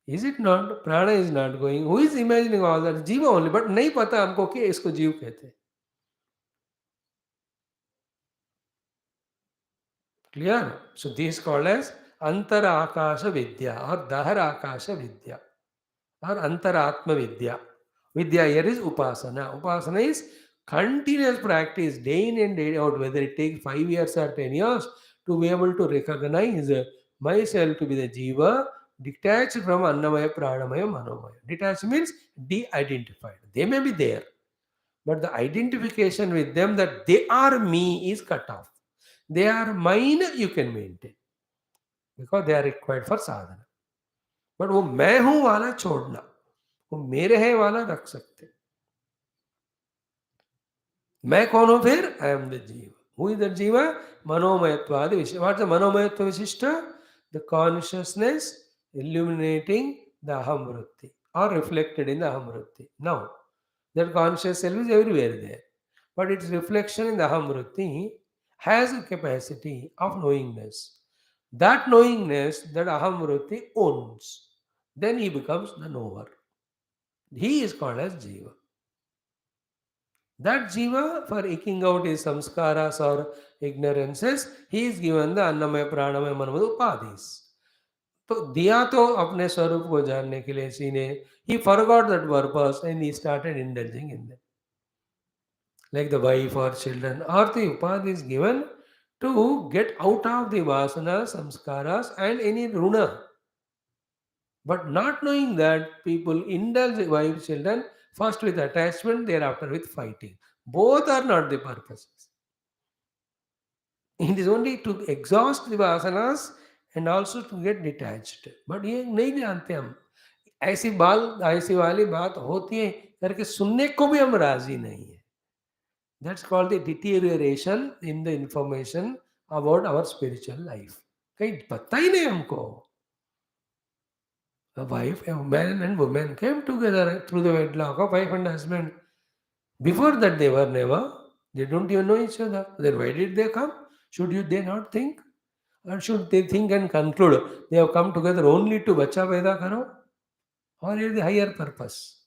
Is it not? Prana is not going. Who is imagining all that? Jiva only. But नहीं पता हमको कि इसको जीव कहते हैं. Clear? So this is called as Antara Akasha Vidya or Dahara Akasha Vidya or Antaratma Vidya. Vidya here is Upasana. Upasana is continuous practice day in and day out, whether it takes 5 years or 10 years, to be able to recognize myself to be the Jiva, detached from Annamaya, Pranamaya, Manomaya. Detached means de-identified. They may be there, but the identification with them that they are me is cut off. They are mine, you can maintain because they are required for sadhana. But वो मैं हूं वाला छोड़ना, वो मेरे है वाला रख सकते. मैं कौन हूं फिर? आई एम द जीव. हु इज द जीव? मनोमयत्वादि विशिष्ट. व्हाट द मनोमयत्व विशिष्ट? The consciousness illuminating the aham vritti or reflected in the aham vritti. Now, that conscious self is everywhere there, but its reflection in the aham vritti has a capacity of knowingness. That knowingness that aham vritti owns, then he becomes the knower. He is called as jiva. That jiva, for eking out his samskaras or ignorances, he is given the annamaya, pranamaya, manamaya upadhis. तो दिया तो अपने स्वरूप को जानने के लिए इसी ने, he forgot that purpose and he started indulging in them. Like the wife or children, or the upadhi is given to get out of the vasanas, samskaras and any runa. But not knowing that, people indulge wife, children, first with attachment, thereafter with fighting. Both are not the purposes. It is only to exhaust the vasanas and also to get detached. But ये नहीं जानते हम. ऐसी ऐसी वाली बात होती है करके सुनने को भी हम राजी नहीं है. That's called the deterioration in the information about our spiritual life. कहीं पता ही नहीं हमको. A wife, a man and woman came together through the wedlock of wife and husband. Before that, they were never. They don't even know each other. Then why did they come? Should they not think? Or should they think and conclude they have come together only to bacha veda karo? Or is the higher purpose?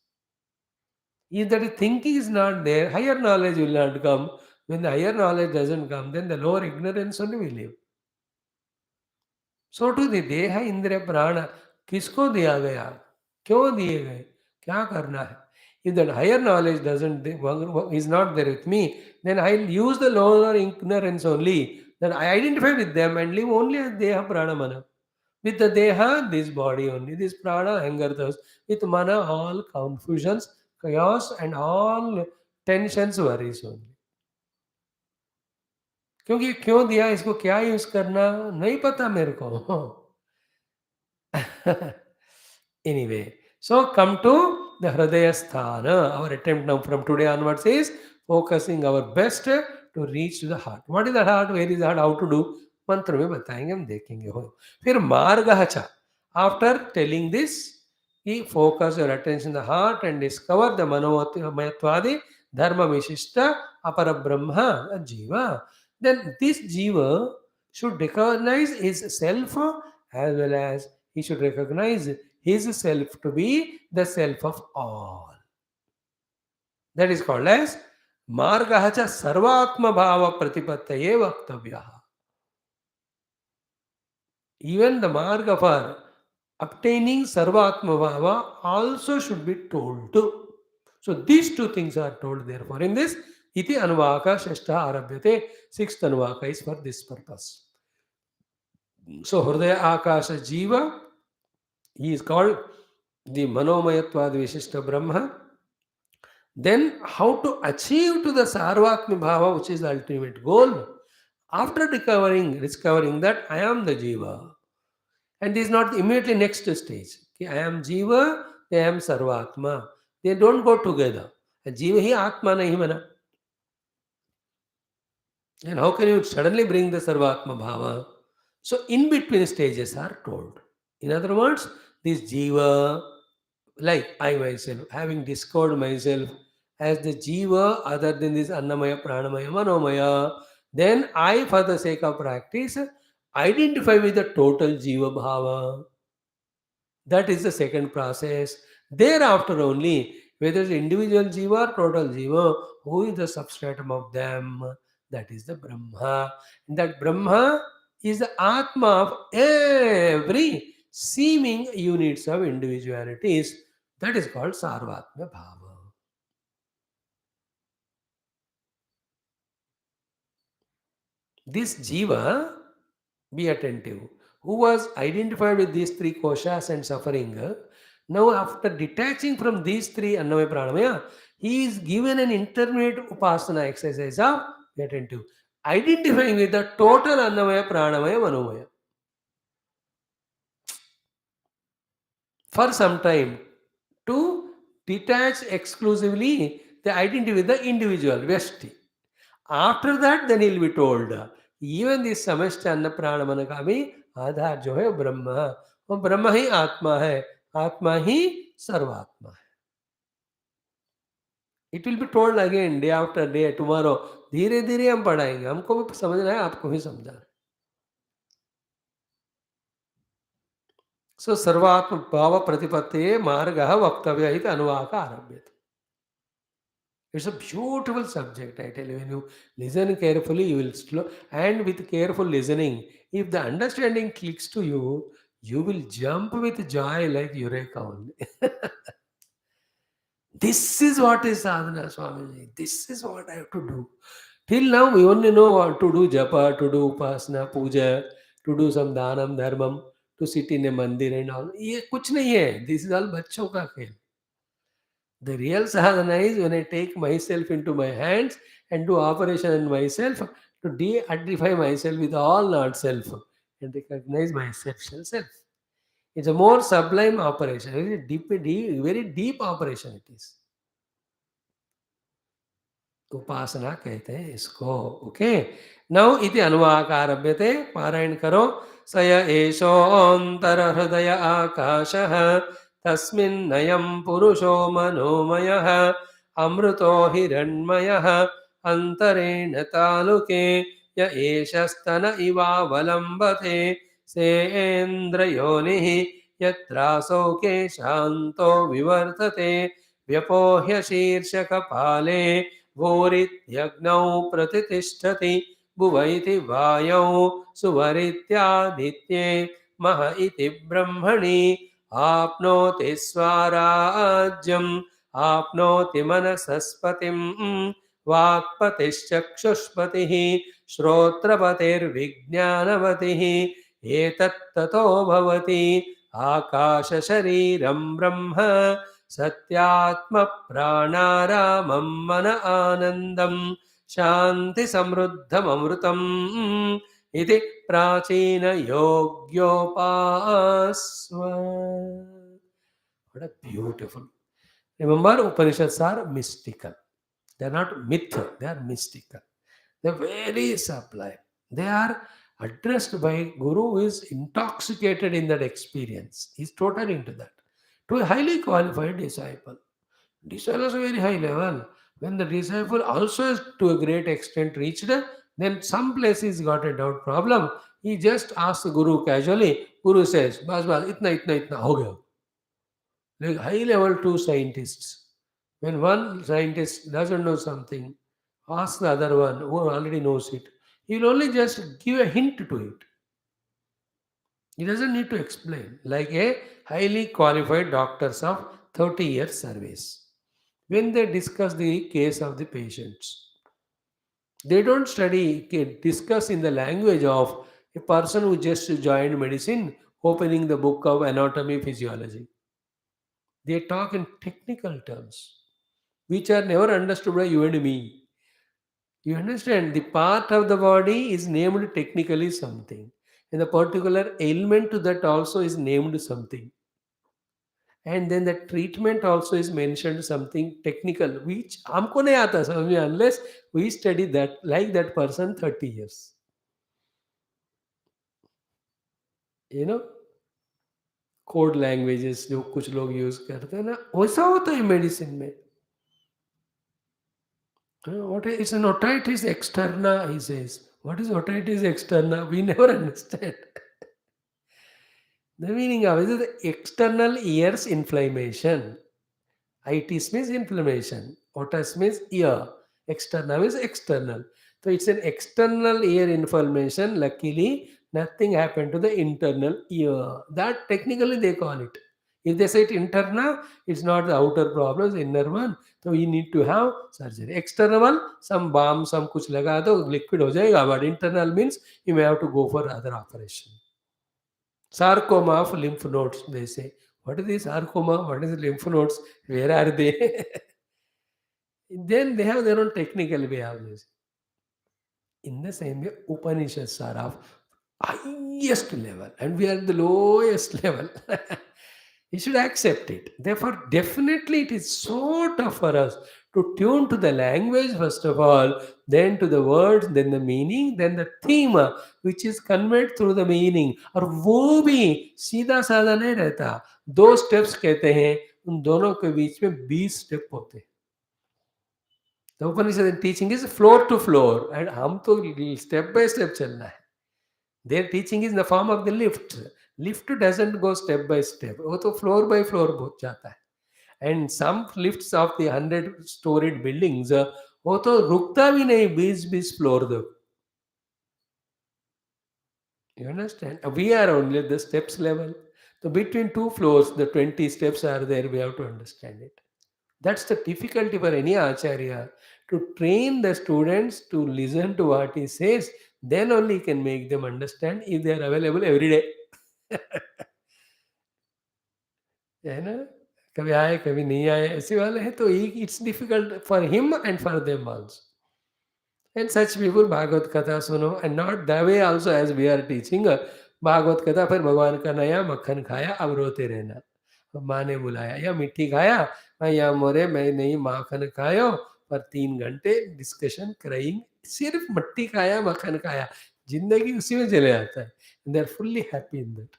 If that thinking is not there, higher knowledge will not come. When the higher knowledge doesn't come, then the lower ignorance only will live. So to the देह इंद्रिय प्राण किसको दिया गया, क्यों दिए गए, क्या करना है. If that higher knowledge doesn't is not there with me, then I will use the lower ignorance only, that I identify with them and live only as deha prana mana. With the deha, this body only, this prana, anger, thirst. With mana, all confusions, chaos and all tensions, worries only. क्योंकि क्यों दिया, इसको क्या use करना नहीं पता मेरे को. Anyway, so come to the Hridaya Sthana. Our attempt now from today onwards is focusing our best to reach to the heart. What is the heart? Where is the heart? How to do? मंत्र में बताएंगे, हम देखेंगे. हो फिर मार्गः च. After telling this, he focus your attention in the heart and discover the manomayatwadi dharma vishishta apara brahma jiva. Then this jiva should recognize his self as well as he should recognize his self to be the self of all. That is called as margah cha sarvatma bhava pratipattaye vaktavyaha. Even the marga for obtaining sarvatma bhava also should be told to. So these two things are told therefore in this iti anuvaka shashta arabhyate. Sixth anuvaka is for this purpose. So hridaya akasha jiva, he is called the manomayatvad vishishta brahma. Then how to achieve to the sarvatma bhava, which is the ultimate goal. After discovering that I am the jiva, and this is not immediately next stage. Okay, I am jiva, I am sarvatma. They don't go together. Jiva hi atma nahi mana. And how can you suddenly bring the sarvatma bhava? So in between stages are told. In other words, this jiva, like I myself, having discovered myself as the jiva other than this annamaya, pranamaya, manomaya, then I, for the sake of practice, identify with the total jiva bhava. That is the second process. Thereafter only, whether it's individual jiva or total jiva, who is the substratum of them? That is the Brahma. And that Brahma is the Atma of every seeming units of individualities. That is called Sarvatma Bhava. This jiva, be attentive, who was identified with these three koshas and suffering. Now, after detaching from these three Annamaya Pranamaya, he is given an intermediate Upasana exercise of attentive, identifying with the total Annamaya Pranamaya Manomaya for some time to detach exclusively the identity with the individual, Vyashti. After that, then he'll be told, even this समष्टि अन्न प्राण मन का भी आधार जो है ब्रह्म, वो ब्रह्म ही आत्मा है, आत्मा ही सर्वात्मा है. It will be told again day after day, tomorrow. धीरे धीरे हम पढ़ाएंगे, हमको भी समझना है, आपको भी समझना है. So सर्वात्म भाव प्रतिपत्ति मार्ग वक्तव्य इति अनुवाक आरभ्यते. It's a beautiful subject, I tell you. When you listen carefully, you will slow, and with careful listening, if the understanding clicks to you, you will jump with joy like Eureka only. This is what is sadhana, Swamiji. This is what I have to do. Till now, we only know what to do japa, to do upasana, puja, to do some dhanam, dharmam, to sit in a mandir and all. ये कुछ नहीं है. This is all बच्चों का खेल. The real sadhana is when I take myself into my hands and do operation on myself to de-identify myself with all not self and recognize my essential self. It's a more sublime operation. Very deep operation it is. उपासना कहते हैं इसको. Okay. नौ इति अनुवाकारभ्यते. पारायण करो. सय एषोऽन्तर हृदय आकाशः तस्मिन्नयं पुरुषो मनोमयः अमृतो हिरण्मयः अन्तरेण तालुके य एषस्तन इवावलम्बते सेन्द्रयोनिः यत्रासौके शान्तो विवर्तते व्यपोह्य शीर्षकपाले भूरित्यग्नौ प्रतितिष्ठति भुव इति वायौ सुवरित्यादित्ये मह इति ब्रह्मणि आप्नोति स्वाराज्यम् आप्नोति मनसस्पतिम् वाक्पतिश्चक्षुष्पतिः श्रोत्रपतिर्विज्ञानपतिः एतत्ततो भवति आकाशशरीरं ब्रह्म सत्यात्मप्राणारामं मन आनन्दं शान्तिसमृद्धममृतम् इति प्राचीनयोग्योपास्व. What a beautiful. Remember, Upanishads are mystical. They are not myth, they are mystical. They are very sublime. They are addressed by Guru who is intoxicated in that experience. He is totally into that. To a highly qualified disciple. Disciple is a very high level. When the disciple also is to a great extent reached, then some place he's got a doubt problem. He just asks the Guru casually. Guru says, Bas, itna, ho gaya. Like high level two scientists. When one scientist doesn't know something, ask the other one who already knows it. He will only just give a hint to it. He doesn't need to explain. Like a highly qualified doctors of 30 years service. When they discuss the case of the patients, they don't discuss in the language of a person who just joined medicine, opening the book of anatomy, physiology. They talk in technical terms, which are never understood by you and me. You understand? The part of the body is named technically something, and the particular ailment to that also is named something. And then the treatment also is mentioned something technical, which हमको नहीं आता समझ में unless we study that like that person 30 years. You know, code languages जो कुछ लोग use करते हैं ना, वैसा होता है मेडिसिन में. What is an otitis externa? He says. What is otitis externa? We never understand. The meaning of it is the external ears inflammation. Itis means inflammation. Otis means ear. External means external. So it's an external ear inflammation. Luckily, nothing happened to the internal ear. That technically they call it. If they say it internal, it's not the outer problem, it's inner one. So we need to have surgery. External one, some balm, some kuch laga do, liquid ho jayega. But internal means you may have to go for other operation. Sarcoma of lymph nodes, they say. What is the sarcoma? What is the lymph nodes? Where are they? Then they have their own technical way of this. In the same way, Upanishads are of highest level, and we are the lowest level. We should accept it. Therefore, definitely it is so tough for us to tune to the language, first of all, then to the words, then the meaning, then the theme, which is conveyed through the meaning. और वो भी सीधा साधा नहीं रहता. 2 steps कहते हैं, उन दोनों के बीच में 20 स्टेप होते हैं. The Upanishad teaching is floor to floor, and हम तो step by step चलना है. Their teaching is in the form of the lift. Lift doesn't go step by step. वो तो floor by floor जाता है. And some lifts of the 100-storied buildings, वो तो रुकता भी नहीं 20 floor तक. You understand? We are only at the steps level. So between 2 floors, the 20 steps are there. We have to understand it. That's the difficulty for any acharya, to train the students to listen to what he says. Then only he can make them understand if they are available every day. है ना? कभी आए कभी नहीं आए ऐसे वाले हैं तो it's difficult for him and for them also. And such people Bhagwat कथा सुनो, and not the way also as we are teaching. Bhagavat कथा फिर भगवान का नया मक्खन खाया अब रोते रहना. माँ ने बुलाया या मिट्टी खाया, या मोरे मैं नहीं माखन खायो, पर 3 घंटे डिस्कशन क्राइंग, सिर्फ मट्टी खाया मक्खन खाया, जिंदगी उसी में चले जाता है. They are fully happy in that.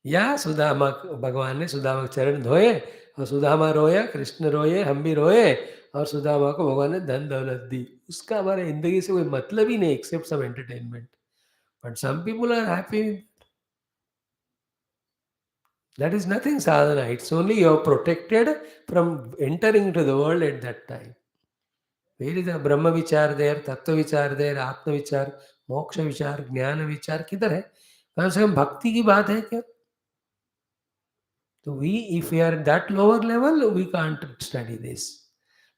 या सुदामा, भगवान ने सुदामा के चरण धोए और सुदामा रोया, कृष्ण रोए, हम भी रोए, और सुदामा को भगवान ने धन दौलत दी. उसका हमारे जिंदगी से कोई मतलब ही नहीं except some entertainment. But some people are happy. That is nothing sadhana. It's only you are protected from entering into the world at that time. Where is the Brahma vichar there, Tattva vichar there, Atma vichar, मोक्ष विचार, ज्ञान विचार किधर है? कम से कम भक्ति की बात है क्या? So if we are at that lower level, we can't study this.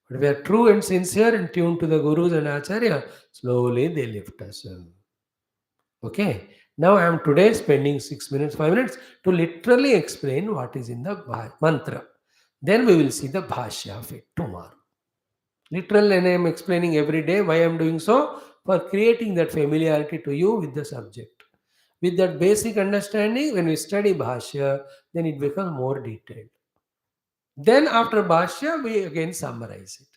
But we are true and sincere and tuned to the gurus and acharya, slowly they lift us. Okay. Now I am today spending 6 minutes, 5 minutes to literally explain what is in the mantra. Then we will see the bhashya of it tomorrow. Literal, and I am explaining every day why I am doing so, for creating that familiarity to you with the subject. With that basic understanding, when we study bhashya, then it becomes more detailed. Then after bhashya, we again summarize it.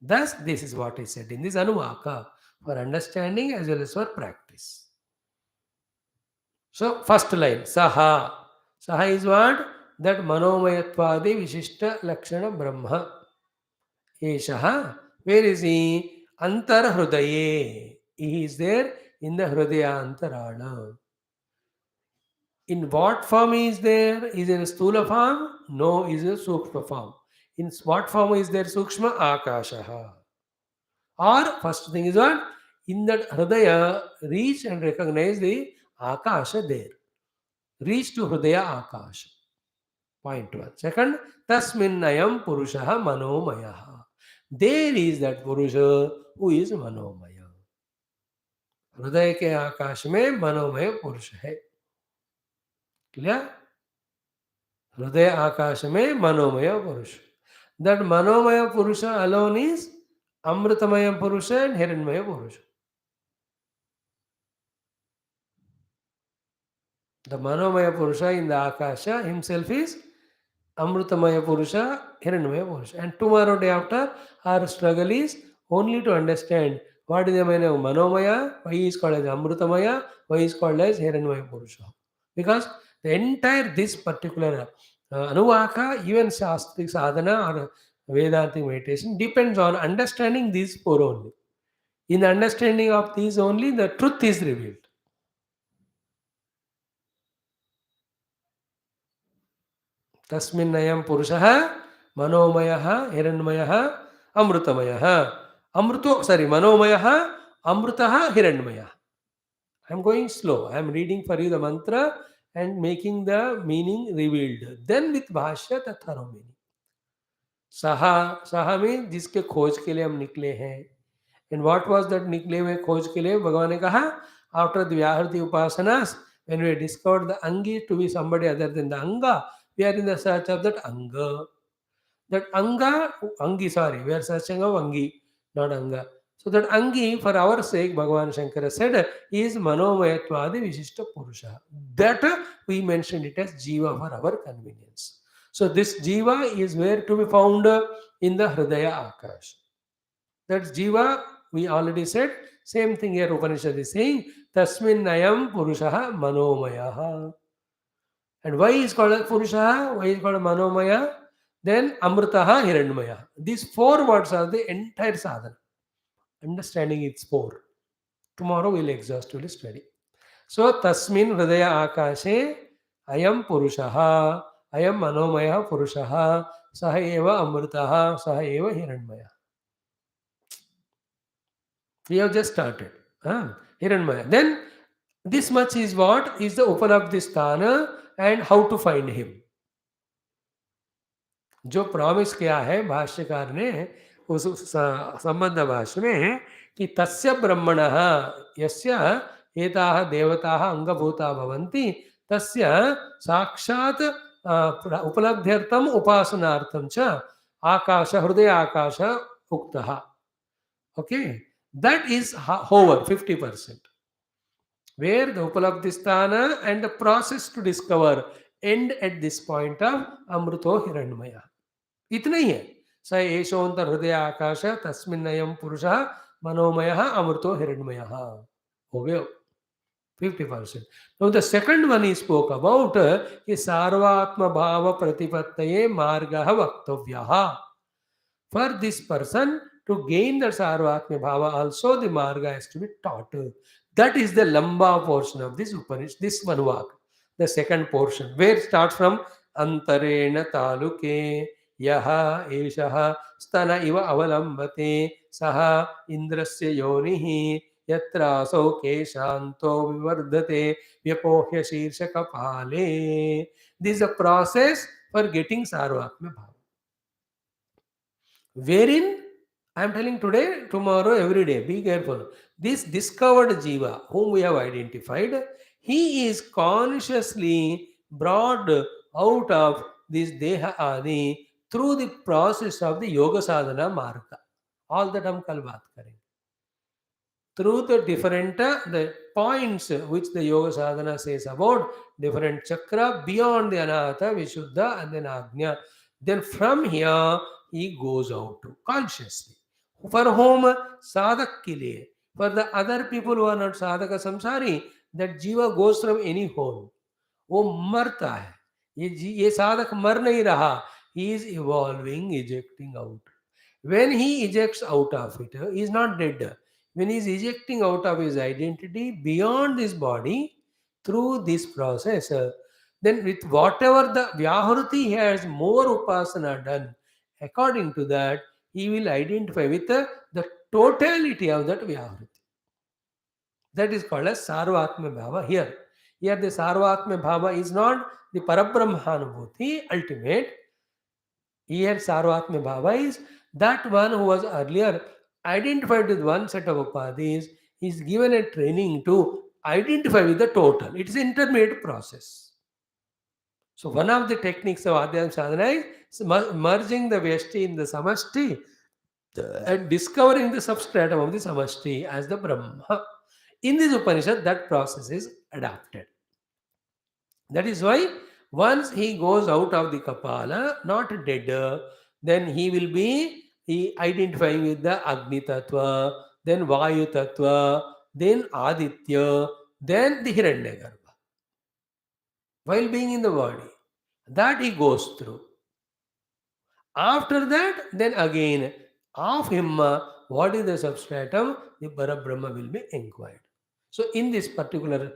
Thus, this is what I said in this anuvaka, for understanding as well as for practice. So, first line, saha. Saha is what? That manomayatvadi vishishta lakshana brahma. Eshaha. Where is he? Antar hrudaye. He is there in the hrudaya antarana. In what form he is there? Is in a stula form? No, is a sukshma form. In what form is there sukshma? Akashaha. Or first thing is what? In that hridaya, reach and recognize the akasha there. Reach to hridaya akasha. Point 1. Second, tasminnayam purushaha manomayaha. There is that purusha who is manomaya. हृदय के आकाश में मनोमय पुरुष है. Clear? हृदय आकाश में मनोमय पुरुष. That manomaya purusha alone is amritamaya purusha and hiranyamaya purusha. The manomaya purusha in the akasha himself is amritamaya purusha, hiranyamaya purusha. And tomorrow day after, our struggle is only to understand what is the meaning of manomaya, why he is called as amritamaya, why he is called as hiranyamaya purusha. Because the entire this particular anuvaka, even shastric sadhana or Vedantic meditation, depends on understanding these four only. In the understanding of these only, the truth is revealed. तस्मिन्नयं पुरुषः मनोमयः हिरण्मयः अमृतमयः. अमृतो मनोमयः अमृतः हिरण्मयः. I am going slow. I am reading for you the mantra and making the meaning revealed. Then with bhashya the thorough meaning. Saha में जिसके खोज के लिए हम निकले हैं. And what was that निकले हुए खोज के लिए? भगवान ने कहा After the Vyahriti Upasanas, when we discovered the Angi to be somebody other than the Anga, we are in the search of that Anga. That Anga, Angi, sorry, we are searching of Angi, not Anga. So that Angi, for our sake, Bhagavan Shankara said, is Manomayatvadi Vishishta Purusha. That we mentioned it as Jiva for our convenience. So this Jiva is where to be found in the Hridaya Akash. That's Jiva, we already said. Same thing here Upanishad is saying, Tasmin Nayam Purushaha Manomayaha. And why is called as Purushaha? Why is called Manomaya? Then Amritaha Hiranyamaya. These four words are the entire sadhana. Understanding its four. Tomorrow we'll exhaustively study. So Tasmin Hridaya Akashe Ayam Purushaha Ayam Manomaya Purushaha Saha Eva Amritaha Saha Eva Hiranyamaya. We have just started. Hiranyamaya. Then this much is what is the Upanabdhisthana and how to find him. जो promise किया है भाष्यकार ने उस संबंध भाष्य में कि तस्य ब्रह्मणः यस्य एताः देवताः अंगभूता भवन्ति तस्य साक्षात् उपलब्ध्यर्थम उपासनार्थम च आकाश हृदय आकाश उक्तः. Okay, that is over 50%, where the upalabdhisthana and the process to discover end at this point of amruto hiranyamaya. इतना ही है. स एषोऽन्तर हृदय आकाश तस्मिन्नयं पुरुषः मनोमयः अमृतो हिरण्मयः. हो गया 50%. Now the second one he spoke about कि सार्वात्म भाव प्रतिपत्तये मार्गः वक्तव्यः. For this person to gain the sarvatma bhava, also the marga has to be taught. That is the lamba portion of this Upanishad, this Manuvak, the second portion, where it starts from Antarena Taluke Yaha Eshaha Stana Iva Avalambate Saha Indrasya Yonihi Yatra Sauke Shanto Vivardate Vyapohya Shirsha Kapale. This is a process for getting sarvatma bhava, wherein I am telling today, tomorrow, every day, be careful. This discovered Jiva, whom we have identified, he is consciously brought out of this Deha Adi through the process of the Yoga Sadhana Marga. All that hum kal baat kareenge. Through the different the points which the Yoga Sadhana says about different chakra beyond the Anahata, Vishuddha and then Agnya. Then from here, he goes out to consciously. For whom? Sadhak ke liye. For the other people who are not sadhaka samsari, that jiva goes from any hole. वो मरता है. ये साधक मर नहीं रहा. He is evolving, ejecting out. When he ejects out of it, he is not dead. When he is ejecting out of his identity beyond this body through this process, then with whatever the Vyahruti has more upasana done, according to that, he will identify with the totality of that Vyahruti. That is called as Sarvatma Bhava here. Here the Sarvatma Bhava is not the Parabrahmanubhuti ultimate. Here Sarvatma Bhava is that one who was earlier identified with one set of upadhis is given a training to identify with the total. It is an intermediate process. So one of the techniques of Adhyam Sadhana is merging the Vyashti in the Samashti and discovering the substratum of the Samashti as the Brahma. In this Upanishad, that process is adapted. That is why once he goes out of the Kapala, not dead, then he will be identifying with the Agni Tattva, then Vayu Tattva, then Aditya, then the Hiranyagarbha. While being in the body, that he goes through. After that, then again, of him, what is the substratum? The Parabrahma will be inquired. So in this particular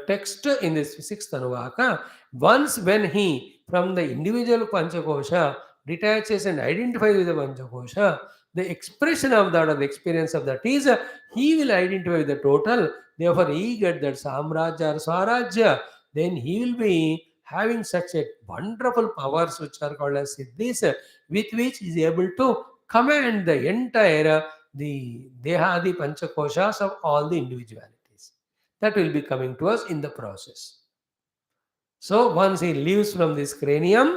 text, in this sixth Anuvaka, once when he, from the individual Panchakosha, detaches and identifies with the Panchakosha, the expression of that or the experience of that is, he will identify with the total. Therefore, he gets that Samrajya or Swarajya. Then he will be having such a wonderful powers which are called as Siddhis, with which he is able to command the entire the Dehadi Panchakoshas of all the individualities. That will be coming to us in the process. So once he leaves from this cranium,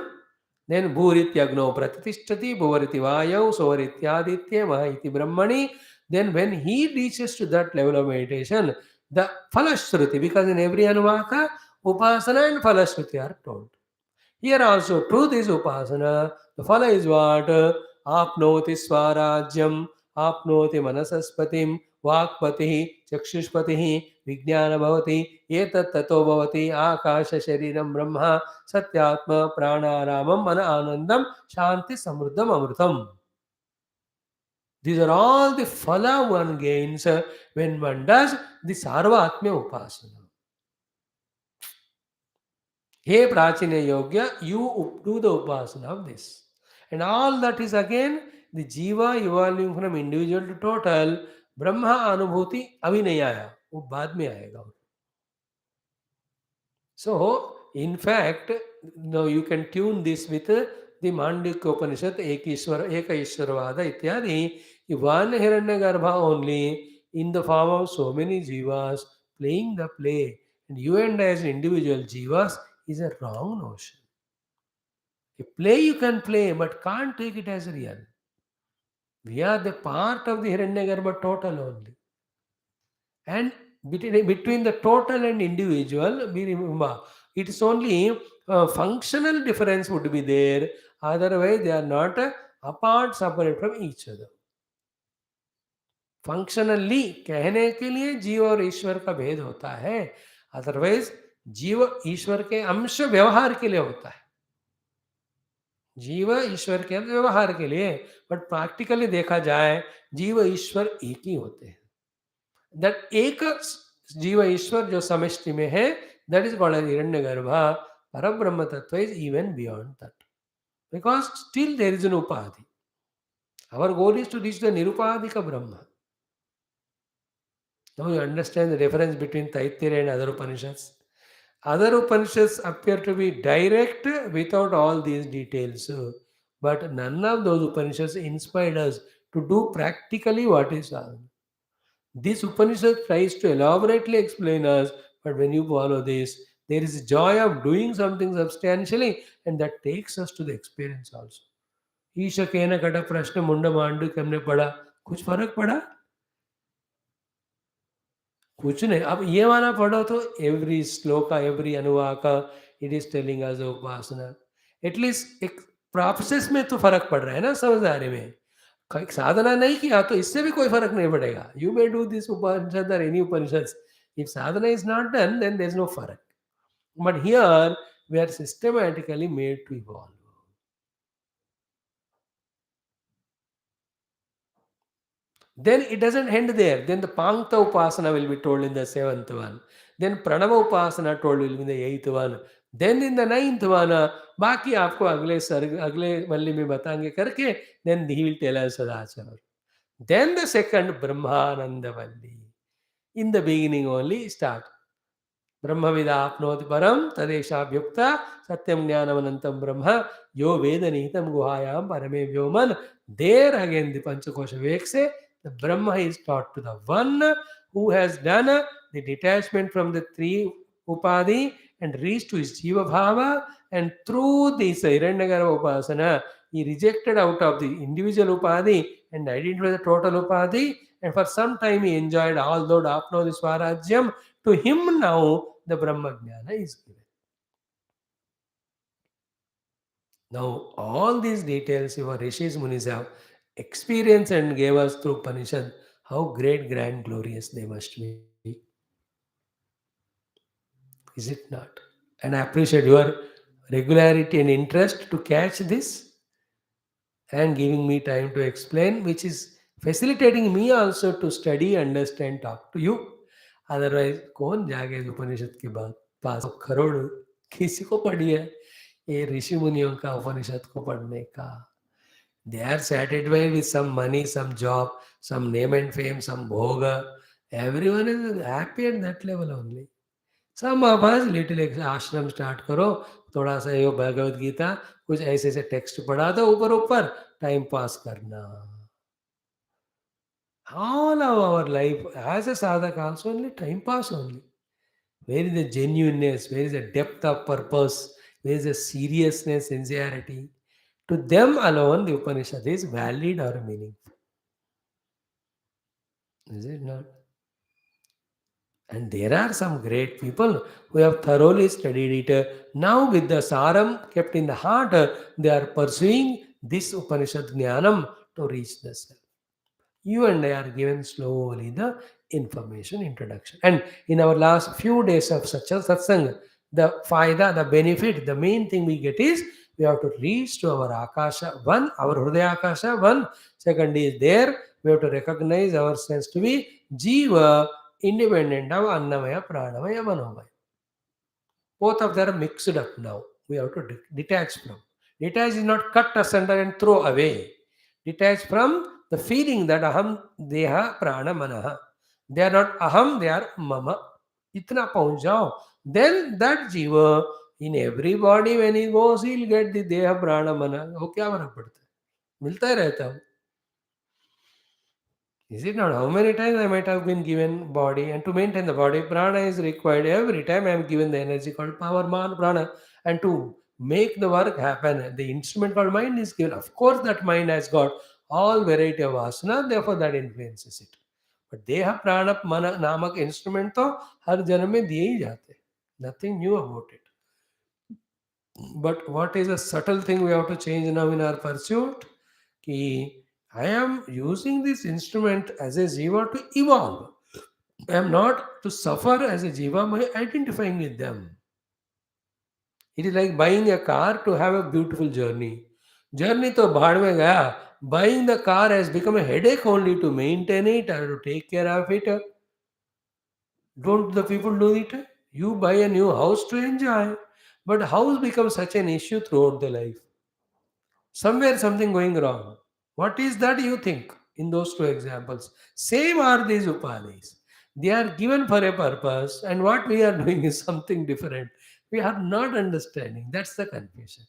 then Bhurityagno Pratishtati, Bhuvariti Vayau, Sovarityaditya, Mahiti Brahmani. Then when he reaches to that level of meditation, the Falashruti, because in every Anuvaka, Upasana and Falashruti are told. Here also, through this upasana, the phala is what? Apnoti swarajyam, apnoti manasaspatim, vakpatihi, chakshushpatihi, vijnana bhavati, etat tato bhavati, akasha shariram brahma, satyatma pranaramam, mana anandam, shanti samruddham amrutam. These are all the phala one gains when one does the sarvatmya upasana. Hey Prachina Yogya, you do the upasana of this. And all that is again the Jiva evolving from individual to total, Brahma Anubhuti अभी नहीं आया, वो बाद में आएगा. So, in fact, now you can tune this with the Mandukya Upanishad, Eka Ishwaravada ityadi. One Hiranyagarbha only in the form of so many jivas playing the play, and you and I as individual jivas is a wrong notion. A play you can play, but can't take it as real. We are the part of the Hiranyagarbha total only. And between the total and individual, we remember, it is only functional difference would be there. Otherwise, they are not apart, separate from each other. Functionally कहने के लिए जीव और ईश्वर का भेद होता है, otherwise जीव ईश्वर के अंश व्यवहार के लिए होता है. जीव ईश्वर के व्यवहार के लिए, बट प्रैक्टिकली देखा जाए जीव ईश्वर एक ही होते हैं. दैट एक जीव ईश्वर जो समष्टि में है, that is called as Hiranyagarbha. Parabrahma tattva is even beyond that, because still there is an upadhi. Our goal is to reach the nirupadhik Brahma. Now you understand the difference between Taittiriya and other Upanishads. Other Upanishads appear to be direct without all these details. But none of those Upanishads inspired us to do practically what is done. This Upanishad tries to elaborately explain us, but when you follow this, there is a joy of doing something substantially, and that takes us to the experience also. Isha Kena Katha Prashna मुंड मांडू हमने पढ़ा, कुछ फर्क पड़ा? कुछ नहीं. अब ये वाला पढ़ो तो every shloka, every anuvaka, it is telling us upasana. At least एक प्रोसेस में तो फर्क पड़ रहा है ना समझदारी में. साधना नहीं किया तो इससे भी कोई फर्क नहीं पड़ेगा. You may do this Upanishad or any Upanishad, if sadhana is not done then there is no फर्क. But here we are systematically made to evolve. Then it doesn't end there. Then the Pankta Upasana will be told in the 7th one. Then Pranava Upasana told will be in the 8th one. Then in the 9th one, बाकी आपको अगले सर्ग अगले वल्ली में बताएंगे करके, then he will tell us Sadachar. Then the second Brahmananda Valli. In the beginning only start. ब्रह्मविदाप्नोति परम तदेशाभ्युक्ता सत्यम ज्ञानमनंतम ब्रह्म यो वेद निहितम गुहायां परमे व्योमन. There again the Panchakosha Vivek say the Brahma is taught to the one who has done the detachment from the three upadhi and reached to his jiva bhava, and through this Hiranyagarbha upasana he rejected out of the individual upadhi and identified the total upadhi, and for some time he enjoyed all those apno swarajyam. To him now the Brahma Jnana is given. Now all these details your Rishis Munis have experienced and gave us through Upanishad. How great, grand, glorious they must be. Is it not? And I appreciate your regularity and interest to catch this and giving me time to explain, which is facilitating me also to study, understand, talk to you. Otherwise कौन जागे उपनिषद के बाद 500 करोड़ किसी को पढ़ी है ये ऋषि मुनियों का उपनिषद को पढ़ने का. They are satisfied with some money, some job, some name and fame, some bhoga. Everyone is happy at that level only. Some of us little आश्रम स्टार्ट करो, थोड़ा सा ये भगवद गीता कुछ ऐसे ऐसे टेक्स्ट पढ़ा दो ऊपर ऊपर, टाइम पास करना. All of our life as a sadhaka also only time pass only. Where is the genuineness? Where is the depth of purpose? Where is the seriousness, sincerity? To them alone, the Upanishad is valid or meaningful. Is it not? And there are some great people who have thoroughly studied it. Now, with the saram kept in the heart, they are pursuing this Upanishad Jnanam to reach the self. You and I are given slowly the information introduction. And in our last few days of such a satsang, the faida, the benefit, the main thing we get is we have to reach to our akasha one, our hridaya akasha one. Second is there, we have to recognize ourselves to be jiva, independent of annamaya, pranamaya, manomaya. Both of them are mixed up now. We have to detach from. Detach is not cut asunder and throw away. Detach from the feeling that aham, deha, prana, manaha. They are not aham, they are mama. Itna पहुंच जाओ. Then that jiva in every body when he goes, he'll get the deha, prana, mana. वो क्या फर्क पड़ता है? मिलता ही रहता है. Is it not? How many times I might have been given body, and to maintain the body, prana is required. Every time I am given the energy called power, man, prana, and to make the work happen, the instrument called mind is given. Of course, that mind has got all variety of asana, therefore that influences it. But deha, prana, mana namak instrument तो हर जन्म में दिए ही जाते हैं. Nothing new about it. But what is a subtle thing we have to change now in our pursuit? Ki I am using this instrument as a jiva to evolve. I am not to suffer as a jiva by identifying with them. It is like buying a car to have a beautiful journey. Journey to bhad mein gaya. Buying the car has become a headache only to maintain it or to take care of it. Don't the people do it? You buy a new house to enjoy. But house becomes such an issue throughout the life. Somewhere something going wrong. What is that you think in those two examples? Same are these upadhis. They are given for a purpose, and what we are doing is something different. We are not understanding. That's the confusion.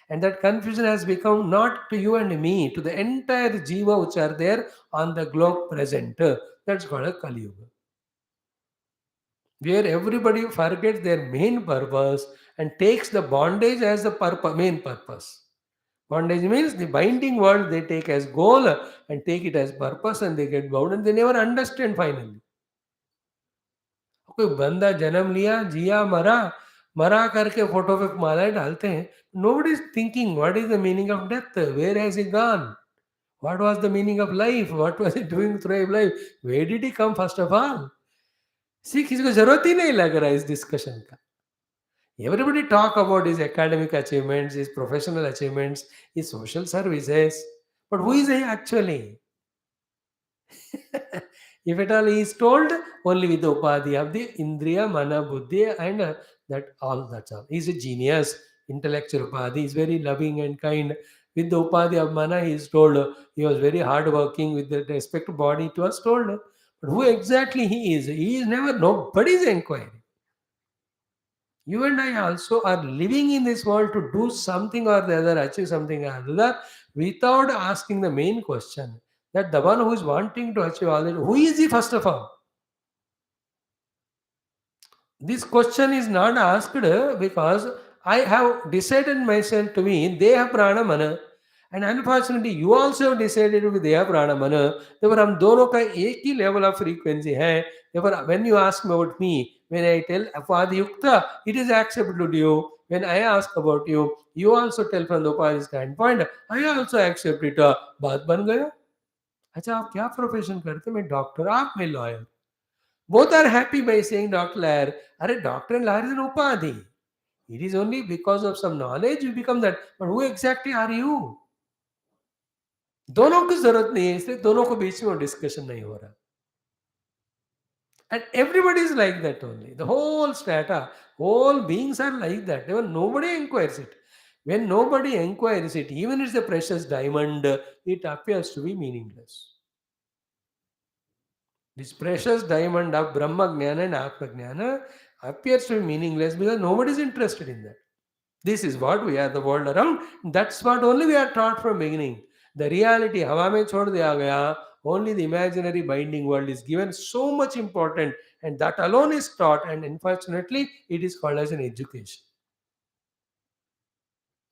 And that confusion has become not to you and me, to the entire jiva which are there on the globe present. That's called a Kali Yuga, where everybody forgets their main purpose and takes the bondage as the main purpose. Bondage means the binding world they take as goal and take it as purpose and they get bound and they never understand finally. कोई बंदा जन्म लिया जिया मरा मरा करके photo पे मालाएं डालते हैं. Nobody is thinking what is the meaning of death, where has he gone, what was the meaning of life, what was he doing through life, where did he come first of all. See, किसी को जरूरत ही नहीं लग रहा है इस discussion का. Everybody talk about his academic achievements, his professional achievements, his social services. But who is he actually? If at all he is told, only with the upadhi of the Indriya, Mana, Buddhi, and that all that's all. He is a genius, intellectual upadhi. He is very loving and kind. With the upadhi of Mana, he is told he was very hardworking. With the respect to body, it was told. But who exactly he is never, nobody's inquiry. You and I also are living in this world to do something or the other, achieve something or the other, without asking the main question that the one who is wanting to achieve all that, who is he first of all? This question is not asked because I have decided myself to be Deha Prana Mana. And unfortunately, you also have decided to be Deha Prana Mana. Therefore, हम दोनों का एक ही level of frequency है. Therefore, when you ask me about me, when I tell Apadi Yukta, it is acceptable to you. When I ask about you, you also tell from the Upadi standpoint, I also accept it. बात बन गया. अच्छा आप क्या profession करते? मैं doctor, आप मैं lawyer. Both are happy by saying Dr. Lair. Are doctor and lawyer is an upadhi. It is only because of some knowledge you become that. But who exactly are you? दोनों की जरूरत नहीं है इसलिए दोनों को बीच में डिस्कशन नहीं हो रहा. And everybody is like that only. The whole strata, all beings are like that. Nobody inquires it. When nobody inquires it, even if it's a precious diamond, it appears to be meaningless. This precious diamond of Brahma Jnana and Atma Jnana appears to be meaningless because nobody is interested in that. This is what we are, the world around. That's what only we are taught from beginning. The reality, हवा में छोड़ दिया गया Only the imaginary binding world is given so much important, and that alone is taught, and unfortunately, it is called as an education.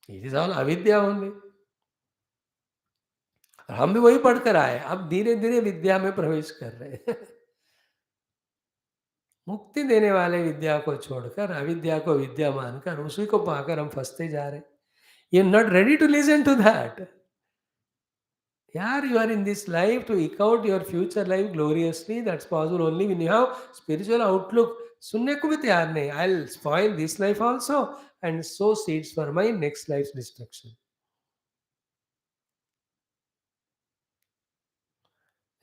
It is all avidya only. और हम भी वही पढ़कर आए, अब धीरे धीरे विद्या में प्रवेश कर रहे हैं। मुक्ति देने वाले विद्या को छोड़कर अविद्या को विद्या मानकर उसी को पाकर हम फंसते जा रहे। You are not ready to listen to that. यार, you are in this life to eke out your future life gloriously. That's possible only when you have spiritual outlook. सुनने को भी तैयार नहीं। I'll spoil this life also and sow seeds for my next life's destruction.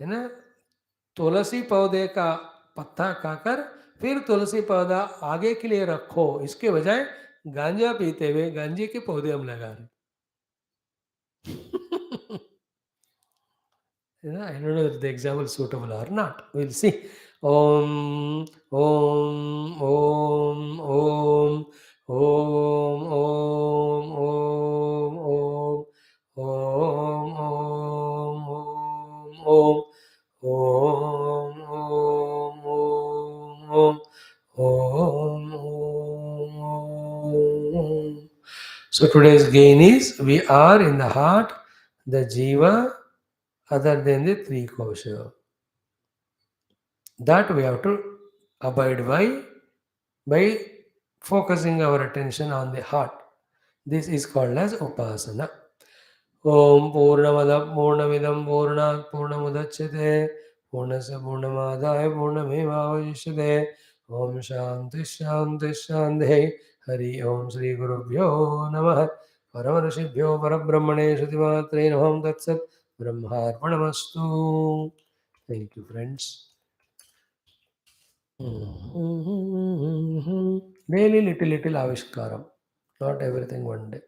है ना? तुलसी पौधे का पत्ता खाकर फिर तुलसी पौधा आगे के लिए रखो, इसके बजाय गांजा पीते हुए गांजे के पौधे हम लगा रहे। Yeah, I don't know if the example is suitable or not. We'll see. Om, Om, Om, Om, Om, Om, Om, Om, Om, Om, Om, Om, Om, Om, Om. So today's gain is we are in the heart, the jiva, other than the three kosha. That we have to abide by focusing our attention on the heart. This is called as upasana. Om Purnamada Purnamidam Purnat Purnamudachyate Purnasya Purnamadaya Purnamevavajishyate Om Shanti Shanti Shanti Hari Om Sri Gurubhyo Namah Paramarashibhyo Parabrahmane Shrutimatre Namam Tatsat Brahmarpanamastu. Thank you, friends. Daily little Avishkaram, not everything one day.